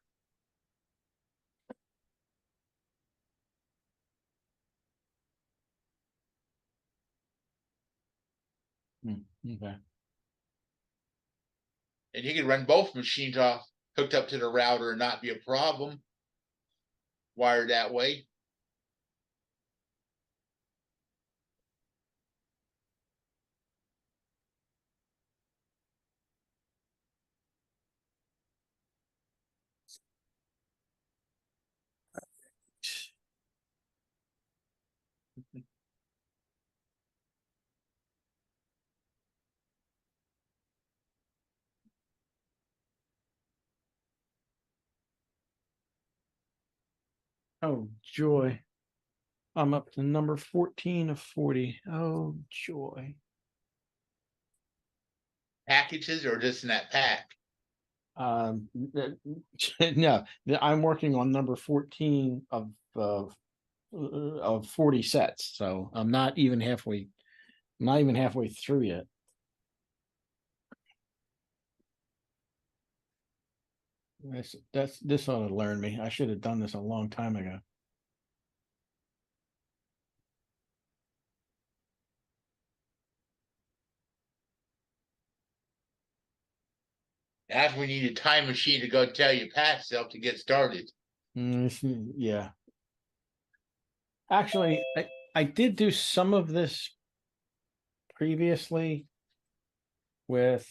Okay. And he could run both machines off hooked up to the router and not be a problem. Wired that way. Oh joy. I'm up to number 14 of 40. Oh joy. Packages or just in that pack. No, I'm working on number 14 of 40 sets. So I'm not even halfway through yet. This ought to learn me. I should have done this a long time ago. That's when you need a time machine to go tell your patch self to get started. Yeah. Actually, I did do some of this previously with,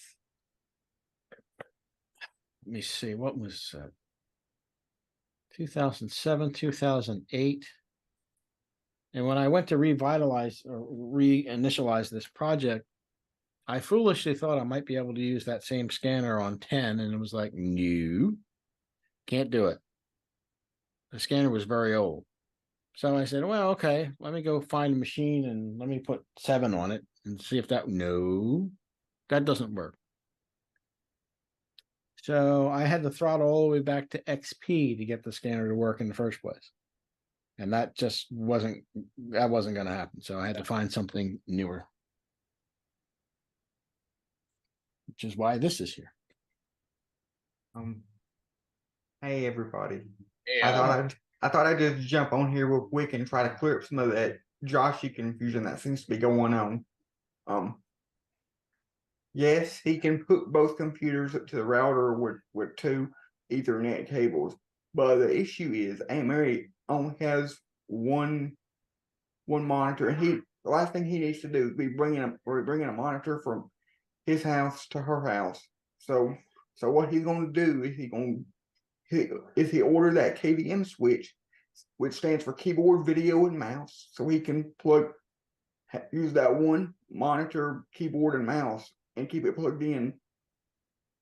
let me see, what was 2007, 2008. And when I went to revitalize or reinitialize this project, I foolishly thought I might be able to use that same scanner on 10, and it was like, no, can't do it. The scanner was very old. So I said, well, okay, let me go find a machine and let me put 7 on it and see if that doesn't work. So I had to throttle all the way back to XP to get the scanner to work in the first place. And that just wasn't going to happen. So I had to find something newer. Which is why this is here. Hey everybody. Yeah. I thought I'd just jump on here real quick and try to clear up some of that Joshy confusion that seems to be going on. Yes, he can put both computers up to the router with 2 Ethernet cables, but the issue is Aunt Mary only has one monitor, and the last thing he needs to do is be bringing a monitor from his house to her house. So what he's going to do is he order that KVM switch, which stands for keyboard, video, and mouse, so he can use that one monitor, keyboard, and mouse and keep it plugged in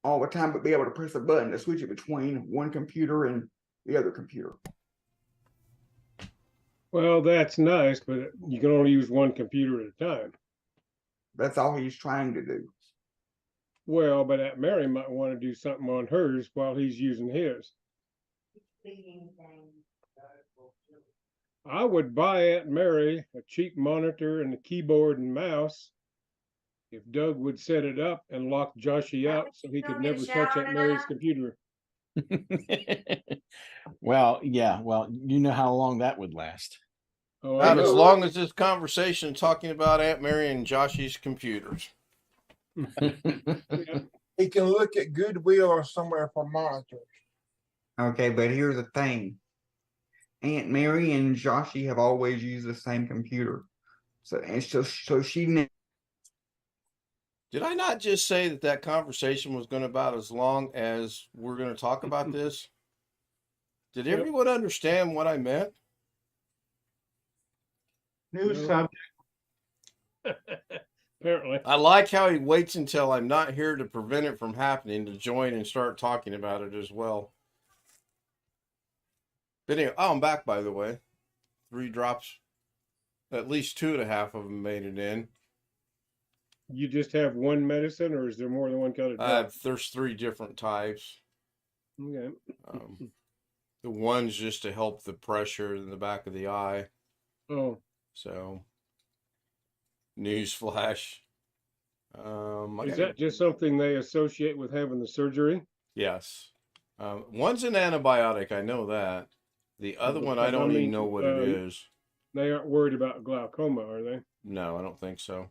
all the time, but be able to press a button to switch it between one computer and the other computer. Well, that's nice, but you can only use one computer at a time. That's all he's trying to do. Well, but Aunt Mary might want to do something on hers while he's using his. I would buy Aunt Mary a cheap monitor and a keyboard and mouse if Doug would set it up and lock Joshy out so he could never touch Aunt Mary's computer. Well, yeah. Well, you know how long that would last. Oh, I About as know. long as this conversation talking about Aunt Mary and Joshy's computers. Yeah. He can look at Goodwill or somewhere for monitors. Okay, but here's the thing. Aunt Mary and Joshy have always used the same computer. So she Did I not just say that that conversation was going to about as long as we're going to talk about this? Did Yep. everyone understand what I meant? New No. subject. Apparently. I like how he waits until I'm not here to prevent it from happening to join and start talking about it as well. But anyway, oh, I'm back, by the way. 3 drops. At least 2.5 of them made it in. You just have one medicine, or is there more than one kind of drug? There's 3 different types. Okay. The one's just to help the pressure in the back of the eye. Oh, So, newsflash. is that just something they associate with having the surgery? Yes. One's an antibiotic. I know that. The other one, I don't even know what it is. They aren't worried about glaucoma, are they? No, I don't think so.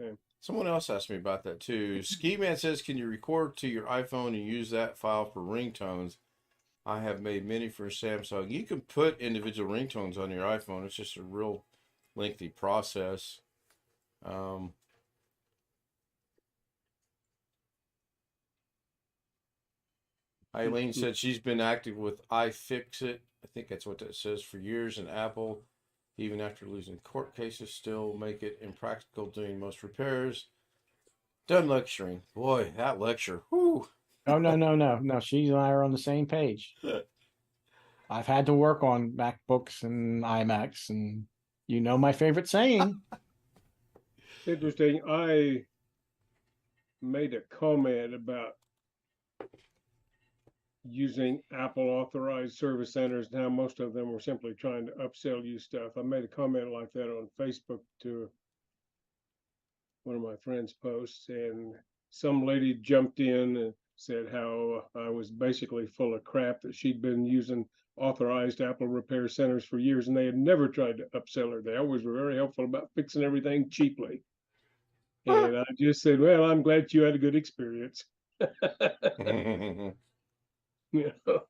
Okay. Someone else asked me about that too. Ski Man says, can you record to your iPhone and use that file for ringtones? I have made many for Samsung. You can put individual ringtones on your iPhone. It's just a real lengthy process. Eileen said she's been active with iFixit. I think that's what that says, for years, and Apple, even after losing court cases, still make it impractical doing most repairs. Done lecturing. Boy, that lecture. Whoo. Oh, no. She and I are on the same page. I've had to work on MacBooks and iMacs, and you know my favorite saying. It's interesting. I made a comment about using Apple authorized service centers. Now, most of them were simply trying to upsell you stuff. I made a comment like that on Facebook to one of my friends' posts, and some lady jumped in and said how I was basically full of crap, that she'd been using authorized Apple repair centers for years and they had never tried to upsell her. They always were very helpful about fixing everything cheaply. And I just said, well, I'm glad you had a good experience. You know?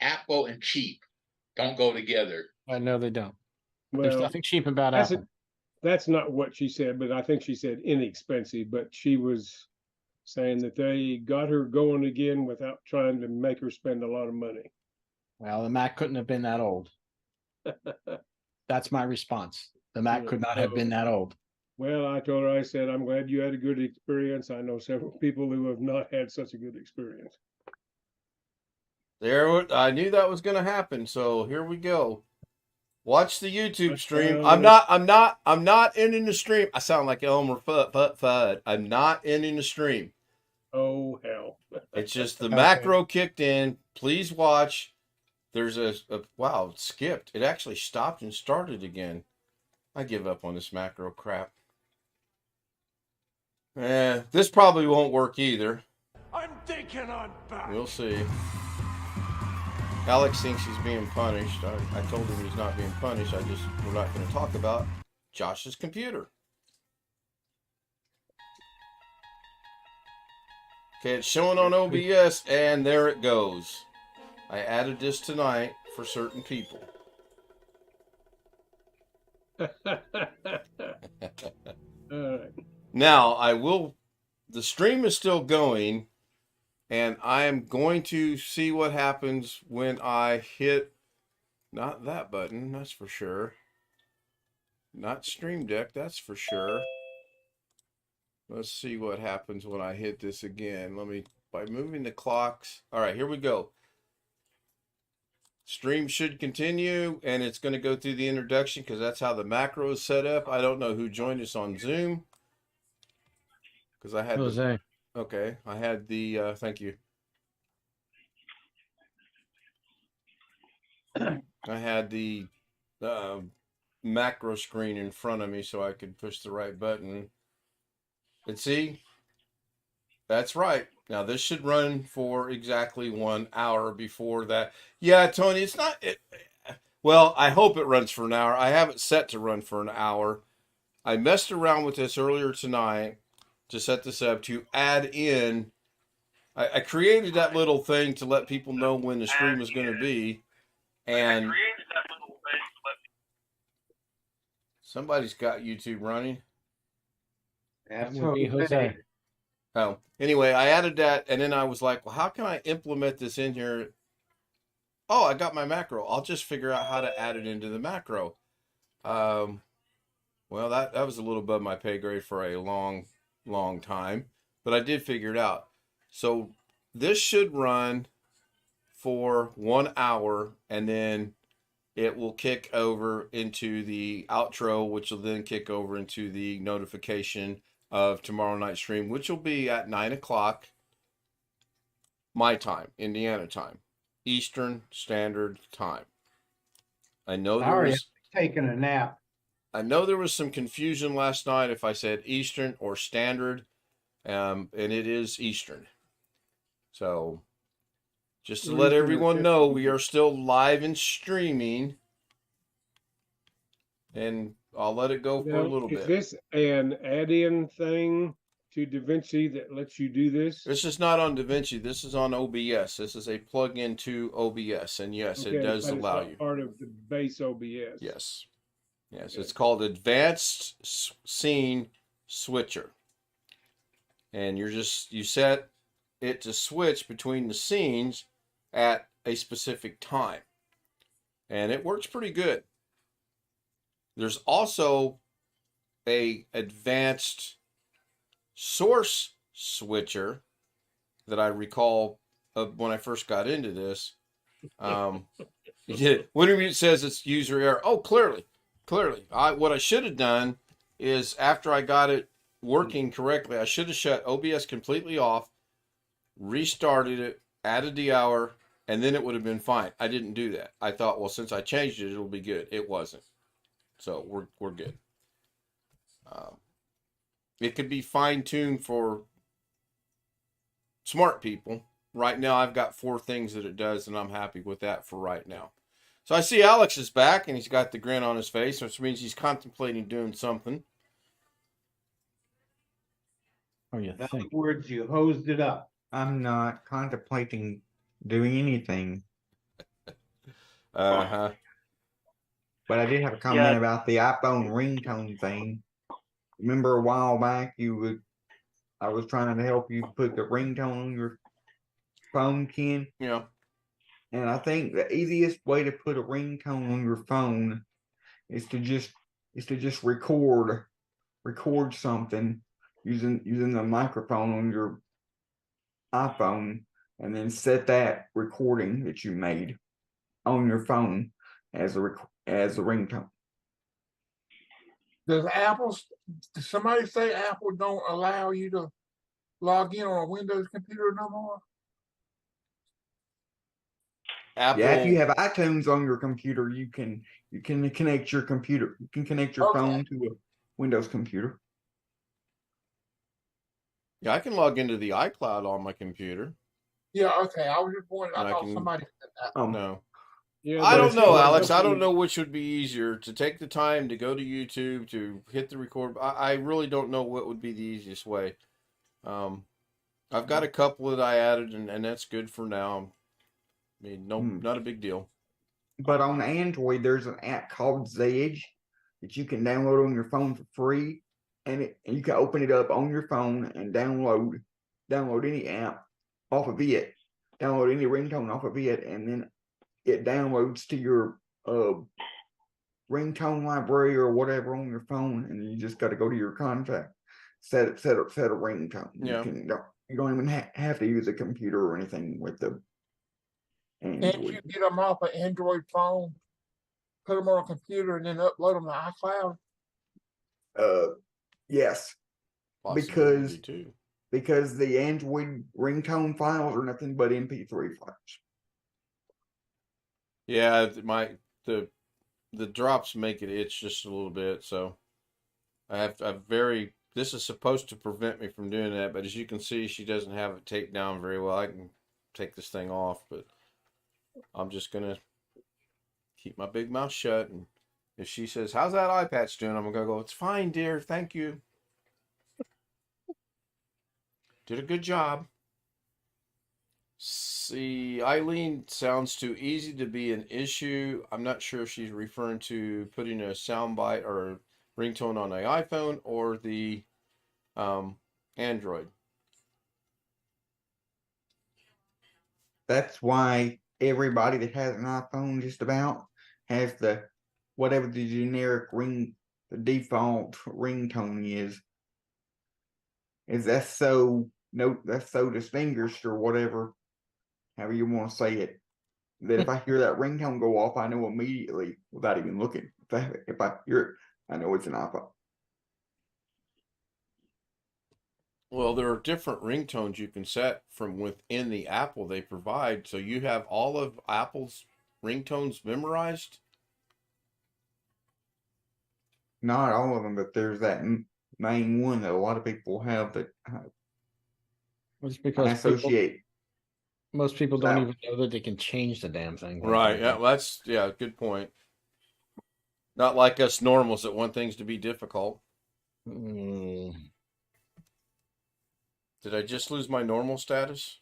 Apple and cheap don't go together. I know they don't. There's Well, nothing cheap about that's Apple. that's not what she said, but I think she said inexpensive. But she was saying that they got her going again without trying to make her spend a lot of money. Well, the Mac couldn't have been that old. That's my response. The Mac could not have been that old. Well, I told her, I said, I'm glad you had a good experience. I know several people who have not had such a good experience. I knew that was going to happen, so here we go. Watch the YouTube stream. Well, I'm not ending the stream. I sound like Elmer Fudd. I'm not ending the stream. Oh, hell. It's just the macro kicked in. Please watch. There's wow, it skipped. It actually stopped and started again. I give up on this macro crap. This probably won't work either. I'm thinking I'm back. We'll see. Alex thinks he's being punished. I told him he's not being punished. We're not going to talk about Josh's computer. Okay, it's showing on OBS, and there it goes. I added this tonight for certain people. Now, the stream is still going, and I am going to see what happens when I hit, not that button, that's for sure. Not Stream Deck, that's for sure. Let's see what happens when I hit this again. By moving the clocks. All right, here we go. Stream should continue, and it's going to go through the introduction because that's how the macro is set up. I don't know who joined us on Zoom. Because I had Jose. Okay, I had the thank you. I had the macro screen in front of me so I could push the right button. And see, that's right. Now this should run for exactly 1 hour before that. Yeah, Tony, it's not. Well, I hope it runs for an hour. I have it set to run for an hour. I messed around with this earlier tonight to set this up to add in. I created that little thing to let people know when the stream was going to be, and somebody's got YouTube running. That That's would be Jose. Oh, anyway, I added that, and then I was like, well, how can I implement this in here? Oh, I got my macro. I'll just figure out how to add it into the macro. Well, that was a little above my pay grade for a long time, but I did figure it out. So this should run for 1 hour, and then it will kick over into the outro, which will then kick over into the notification of tomorrow night's stream, which will be at 9 o'clock my time, Indiana time, Eastern Standard Time. I know there Sorry, was taking a nap. I know there was some confusion last night if I said Eastern or Standard, and it is Eastern. So just to let Eastern or everyone know, Central. we are still live and streaming, and I'll let it go for a Now, little is bit. this an add-in thing to DaVinci that lets you do this? This is not on DaVinci. This is on OBS. This is a plug-in to OBS, and yes, it does but allow it's not you. part of the base OBS. Yes. Yes, Okay. it's called Advanced Scene Switcher. And you set it to switch between the scenes at a specific time. And it works pretty good. There's also a advanced source switcher that I recall when I first got into this. Whenever it says it's user error, oh, clearly. What I should have done is after I got it working correctly, I should have shut OBS completely off, restarted it, added the hour, and then it would have been fine. I didn't do that. I thought, well, since I changed it, it'll be good. It wasn't. So we're good. It could be fine-tuned for smart people. Right now, I've got 4 things that it does, and I'm happy with that for right now. So I see Alex is back, and he's got the grin on his face, which means he's contemplating doing something. Oh, you In other think? words, you hosed it up. I'm not contemplating doing anything, Uh-huh. but I did have a comment about the iPhone ringtone thing. Remember a while back I was trying to help you put the ringtone on your phone, Ken, Yeah. and I think the easiest way to put a ringtone on your phone is to just record something using the microphone on your iPhone, and then set that recording that you made on your phone as a ringtone. Does somebody say Apple don't allow you to log in on a Windows computer no more? Apple. Yeah, if you have iTunes on your computer, you can connect your computer. You can connect your Okay. phone to a Windows computer. Yeah, I can log into the iCloud on my computer. Yeah, okay. I was just wondering. And I I thought can- somebody said that. No. Yeah, I but don't it's know, not Alex. I something- don't know which would be easier, to take the time to go to YouTube, to hit the record. I really don't know what would be the easiest way. I've got a couple that I added, and that's good for now. I mean, not a big deal. But on Android, there's an app called Zedge that you can download on your phone for free, and you can open it up on your phone and download any app off of it, download any ringtone off of it, and then it downloads to your ringtone library or whatever on your phone, and you just got to go to your contact, set a ringtone. Yeah. You don't even have to use a computer or anything with the Can't you Android. get them off an Android phone, put them on a computer, and then upload them to iCloud? Yes, Possibility too. because the Android ringtone files are nothing but MP3 files. Yeah, the drops make it itch just a little bit, so this is supposed to prevent me from doing that, but as you can see, she doesn't have it taped down very well. I can take this thing off, but I'm just gonna keep my big mouth shut, and if she says, "How's that eye patch doing?" I'm gonna go, "It's fine, dear. Thank you. Did a good job." See, Eileen sounds too easy to be an issue. I'm not sure if she's referring to putting a soundbite or ringtone on the iPhone or the Android. That's why everybody that has an iPhone just about has the whatever the generic the default ringtone is. That's so that's so distinguished or whatever, however you want to say it, that if I hear that ringtone go off, I know immediately without even looking. If I hear it, I know it's an iPhone. Well, there are different ringtones you can set from within the Apple they provide. So you have all of Apple's ringtones memorized? Not all of them, but there's that main one that a lot of people have that It's I because associate. most people don't That- even know that they can change the damn thing. Right. Yeah, well, good point. Not like us normals that want things to be difficult. Mm. Did I just lose my normal status?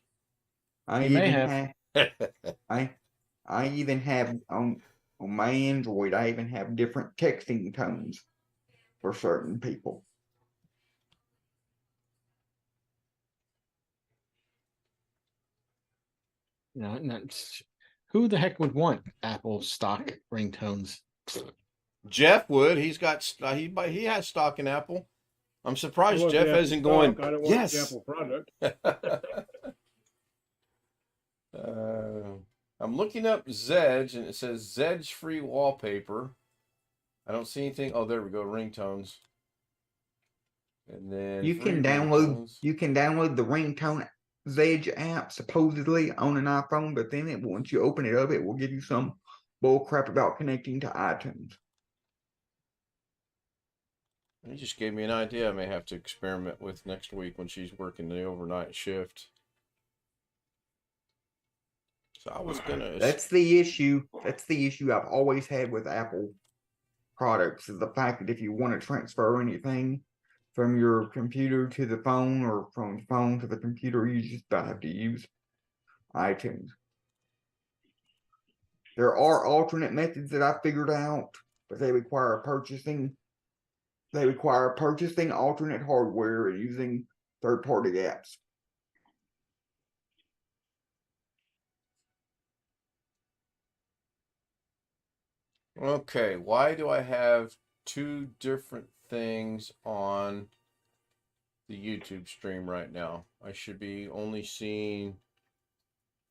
I You may even have. I even have on my Android, I even have different texting tones for certain people. Who the heck would want Apple stock ringtones? Jeff would. He's got he has stock in Apple. I'm I surprised want Jeff the Apple hasn't going. stock. I don't want Yes. the Apple product. I'm looking up Zedge, and it says Zedge free wallpaper. I don't see anything. Oh, there we go. Ringtones. And then You can download the ringtone Zedge app supposedly on an iPhone, but then once you open it up, it will give you some bull crap about connecting to iTunes. You just gave me an idea I may have to experiment with next week when she's working the overnight shift. So I was gonna. That's the issue. That's the issue I've always had with Apple products, is the fact that if you want to transfer anything from your computer to the phone or from the phone to the computer, you just don't have to use iTunes. There are alternate methods that I figured out, but they require purchasing alternate hardware and using third-party apps. Okay, why do I have two different things on the YouTube stream right now? I should be only seeing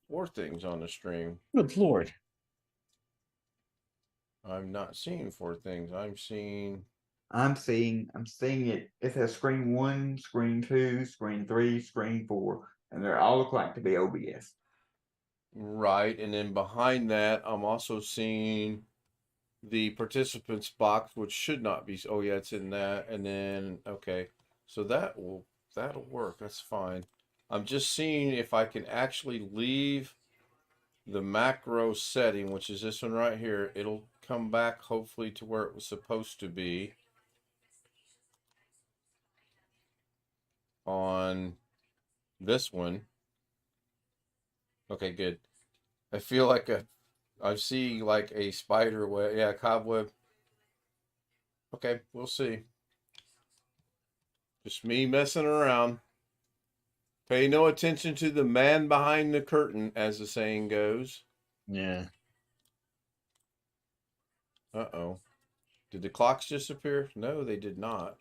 4 things on the stream. Good Lord. I'm not seeing 4 things. I'm seeing it. It says screen 1, screen 2, screen 3, screen 4, and they all look like to be OBS. right, and then behind that, I'm also seeing the participants box, which should not be. Oh yeah, it's in that, and then okay, so that'll work. That's fine. I'm just seeing if I can actually leave the macro setting, which is this one right here. It'll come back hopefully to where it was supposed to be on this one. Okay, good. I feel like I see like a spider web. Yeah, cobweb. Okay, we'll see. Just me messing around. Pay no attention to the man behind the curtain, as the saying goes. Yeah. Uh-oh. Did the clocks disappear? No, they did not.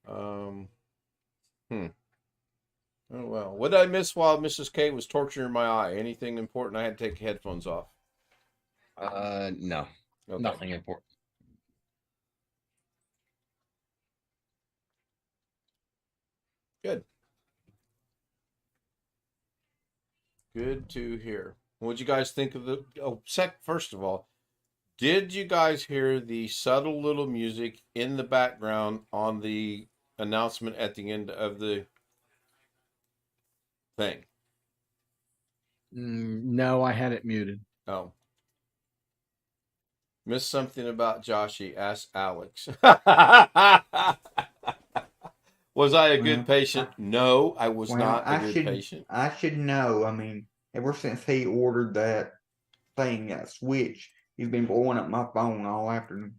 Oh, well. What did I miss while Mrs. K was torturing my eye? Anything important? I had to take headphones off. No. Okay. Nothing important. Good. Good to hear. What'd you guys think of the... Oh, first of all, Did you guys hear the subtle little music in the background on the announcement at the end of the thing? No, I had it muted. Oh. Missed something about Joshy. Ask Alex. Was I a good patient? No, I was not a good patient. I should know. I mean, ever since he ordered that thing, that switch, he's been blowing up my phone all afternoon.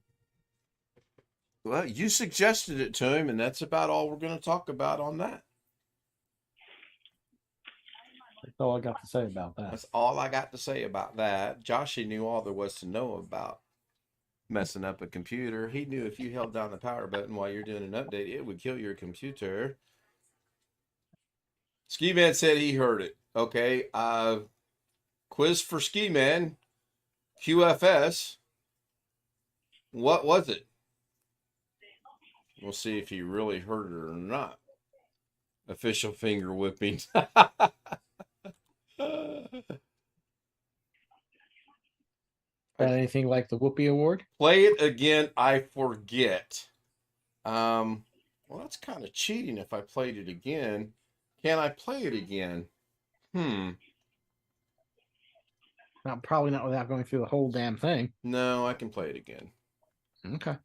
Well, you suggested it to him, and that's about all we're going to talk about on that. That's all I got to say about that. That's all I got to say about that. Joshy knew all there was to know about messing up a computer. He knew if you held down the power button while you're doing an update, it would kill your computer. Ski Man said he heard it. Okay. Quiz for Ski Man. QFS. What was it? We'll see if he really heard it or not. Official finger whipping. Anything like the Whoopi Award? Play it again, I forget. Well, that's kind of cheating if I played it again. Can I play it again? Not probably not without going through the whole damn thing. No, I can play it again. Okay.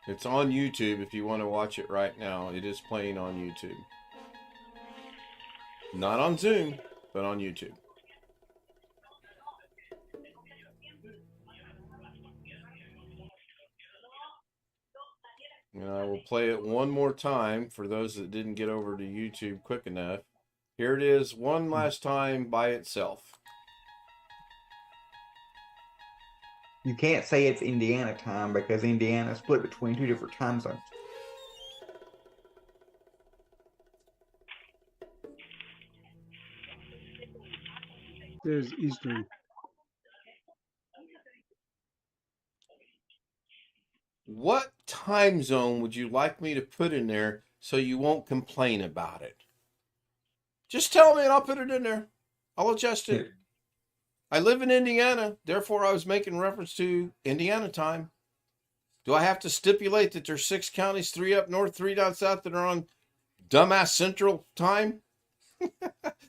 It's on YouTube if you want to watch it right now. It is playing on YouTube. Not on Zoom, but on YouTube. And I will play it one more time for those that didn't get over to YouTube quick enough. Here it is one last time by itself. You can't say it's Indiana time because Indiana is split between two different time zones. There's Eastern. What time zone would you like me to put in there so you won't complain about it? Just tell me and I'll put it in there. I'll adjust it. I live in Indiana, therefore I was making reference to Indiana time. Do I have to stipulate that there's 6 counties, 3 up north, 3 down south that are on dumbass central time?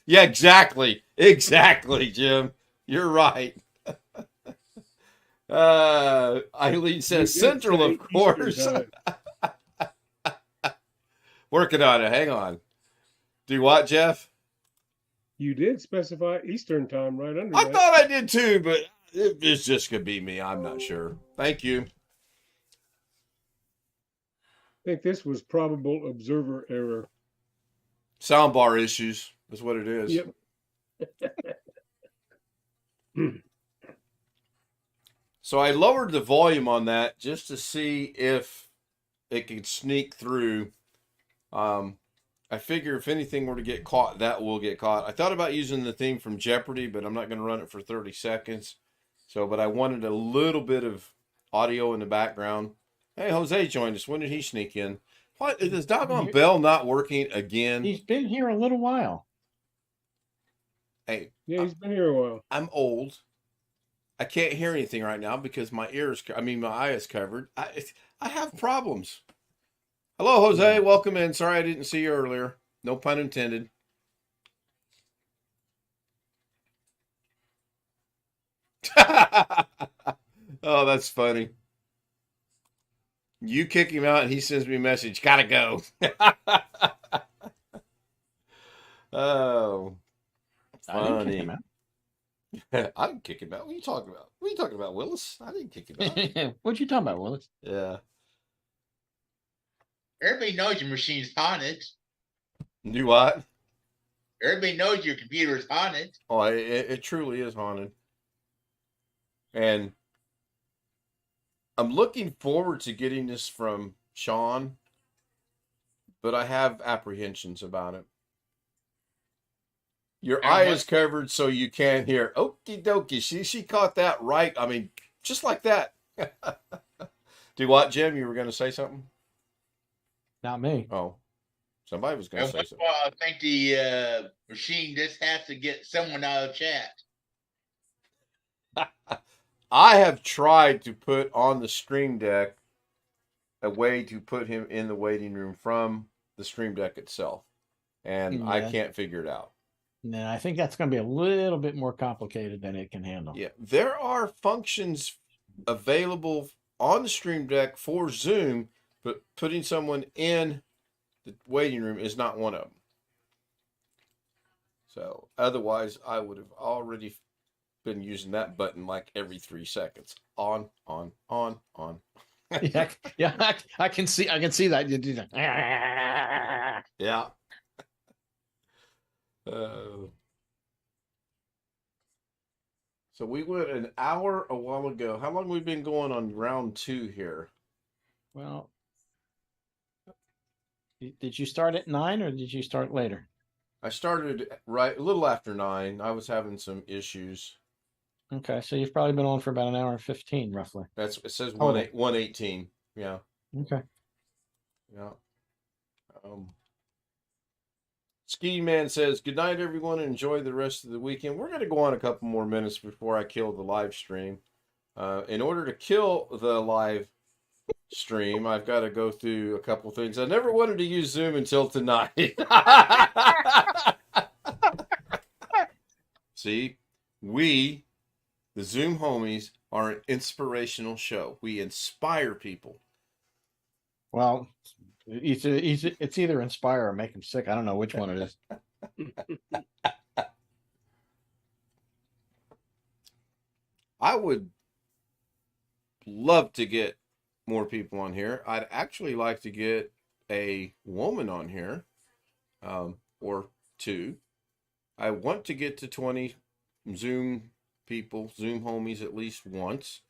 Yeah, exactly. Exactly, Jim. You're right. Eileen says central, of course. Working on it. Hang on. Do what, Jeff? You did specify Eastern time right under I that. thought I did too, but it's just could be me. I'm not sure. Thank you. I think this was probable observer error. Soundbar issues is what it is. Yep. So I lowered the volume on that just to see if it could sneak through. I figure if anything were to get caught, that will get caught. I thought about using the theme from Jeopardy, but I'm not going to run it for 30 seconds. But I wanted a little bit of audio in the background. Hey, Jose joined us. When did he sneak in? What is this doggone bell not working again? He's been here a little while. Hey, Yeah, he's been here a while. I'm old. I can't hear anything right now because my eye is covered. I have problems. Hello, Jose. Welcome in. Sorry I didn't see you earlier. No pun intended. Oh, that's funny. You kick him out and he sends me a message. Gotta go. Oh. I didn't kick Funny. him out. I didn't kick him out. What are you talking about? What are you talking about, Willis? I didn't kick him out. What you talking about, Willis? Yeah. Everybody knows your machine's haunted. Do what? Everybody knows your computer is haunted. Oh, it truly is haunted. And I'm looking forward to getting this from Sean, but I have apprehensions about it. Your eye is covered so you can't hear. Okie dokie. She caught that right. I mean, just like that. Do what, Jim? You were going to say something? Not me. Oh. Somebody was going to And say once in something. a while, I think the machine just has to get someone out of chat. I have tried to put on the Stream Deck a way to put him in the waiting room from the Stream Deck itself, and I Yeah. can't figure it out. No, I think that's going to be a little bit more complicated than it can handle. Yeah, there are functions available on the Stream Deck for Zoom, but putting someone in the waiting room is not one of them. So otherwise, I would have already been using that button like every 3 seconds. On. Yeah, yeah, I can see that you do that. Yeah. So we went an hour a while ago. How long have we been going on round 2 here? Well, did you start at 9 or did you start later? I started right a little after 9. I was having some issues. Okay, so you've probably been on for about an hour and 15, roughly. That's it says Total. 118. Yeah. Okay. Yeah. Ski Man says, "Good night, everyone. Enjoy the rest of the weekend." We're going to go on a couple more minutes before I kill the live stream. In order to kill the live stream, I've got to go through a couple things. I never wanted to use Zoom until tonight. See, we, the Zoom homies, are an inspirational show. We inspire people. Well, it's either inspire or make them sick. I don't know which one it is. I would love to get more people on here. I'd actually like to get a woman on here, or 2. I want to get to 20 Zoom people, Zoom homies at least once.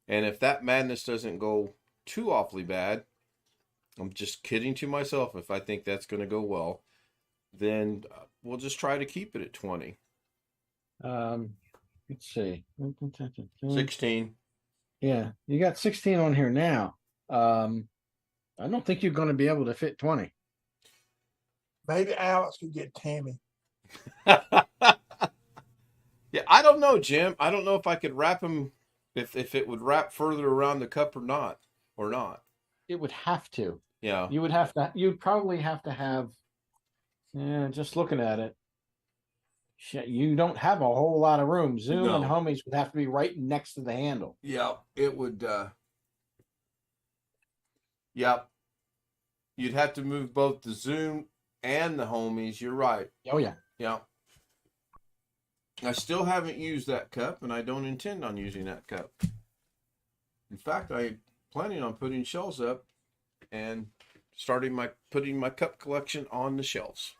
And if that madness doesn't go too awfully bad, I'm just kidding to myself if I think that's going to go well, then we'll just try to keep it at 20. Let's see. 16. Yeah, you got 16 on here now. I don't think you're going to be able to fit 20. Maybe Alex could get Tammy. Yeah, I don't know, Jim. I don't know if I could wrap him, if it would wrap further around the cup or not. It would have to. Yeah. You'd probably have to have, just looking at it, you don't have a whole lot of room. Zoom and No. homies would have to be right next to the handle. Yeah, it would. Yeah, you'd have to move both the Zoom and the homies. You're right. Oh, yeah. Yeah. I still haven't used that cup, and I don't intend on using that cup. In fact, I'm planning on putting shelves up and putting my cup collection on the shelves.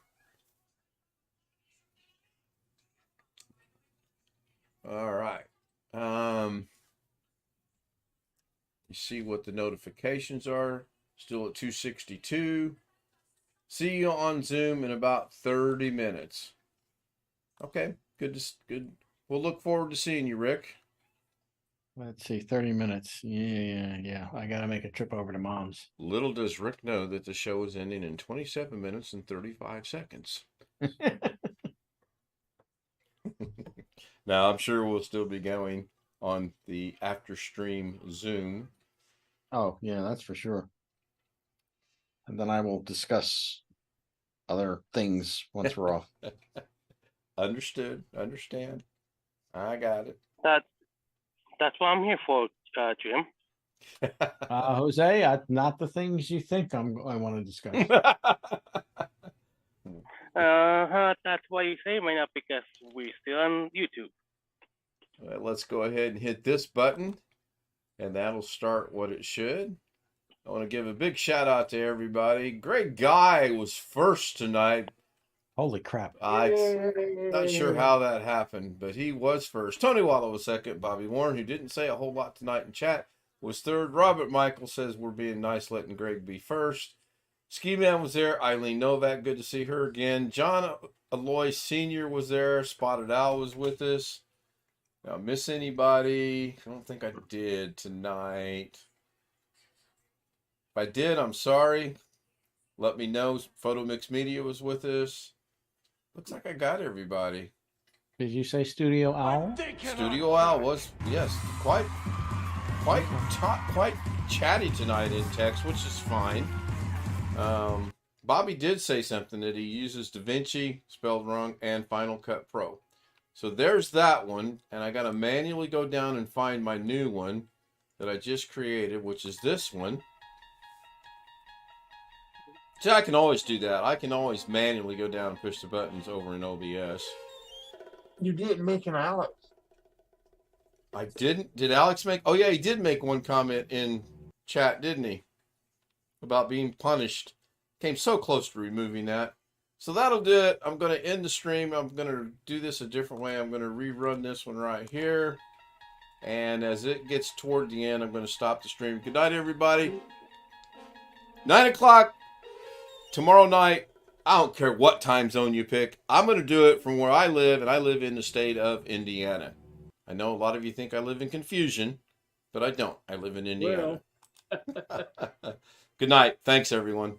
All right. You see what the notifications are. Still at 262. See you on Zoom in about 30 minutes. Okay, good. We'll look forward to seeing you, Rick. Let's see, 30 minutes. Yeah. I got to make a trip over to Mom's. Little does Rick know that the show is ending in 27 minutes and 35 seconds. Now, I'm sure we'll still be going on the after stream Zoom. Oh, yeah, that's for sure. And then I will discuss other things once we're off. Understood. Understand. I got it. That's what I'm here for, Jim. Jose, not the things you think I want to discuss. That's why you say right now, because we're still on YouTube. All right, let's go ahead and hit this button, and that'll start what it should. I want to give a big shout out to everybody. Greg Guy was first tonight. Holy crap. I'm not sure how that happened, but he was first. Tony Wallow was second. Bobby Warren, who didn't say a whole lot tonight in chat, was third. Robert Michael says we're being nice letting Greg be first. Ski Man was there. Eileen Novak, good to see her again. John Aloy Sr. was there. Spotted Owl was with us. Did I miss anybody? I don't think I did tonight. If I did, I'm sorry. let me know. Photo Mix Media was with us. Looks like I got everybody. Did you say Studio Owl? Studio Owl was, yes, quite chatty tonight in text, which is fine. Bobby did say something that he uses DaVinci, spelled wrong, and Final Cut Pro. So there's that one, and I got to manually go down and find my new one that I just created, which is this one. See, I can always do that. I can always manually go down and push the buttons over in OBS. You didn't mention Alex. I didn't. Did Alex make? Oh, yeah, he did make one comment in chat, didn't he? About being punished. Came so close to removing that. So that'll do it. I'm going to end the stream. I'm going to do this a different way. I'm going to rerun this one right here. And as it gets toward the end, I'm going to stop the stream. Good night, everybody. 9 o'clock tomorrow night. I don't care what time zone you pick. I'm going to do it from where I live, and I live in the state of Indiana. I know a lot of you think I live in confusion, but I don't. I live in Indiana. Well. Good night. Thanks, everyone.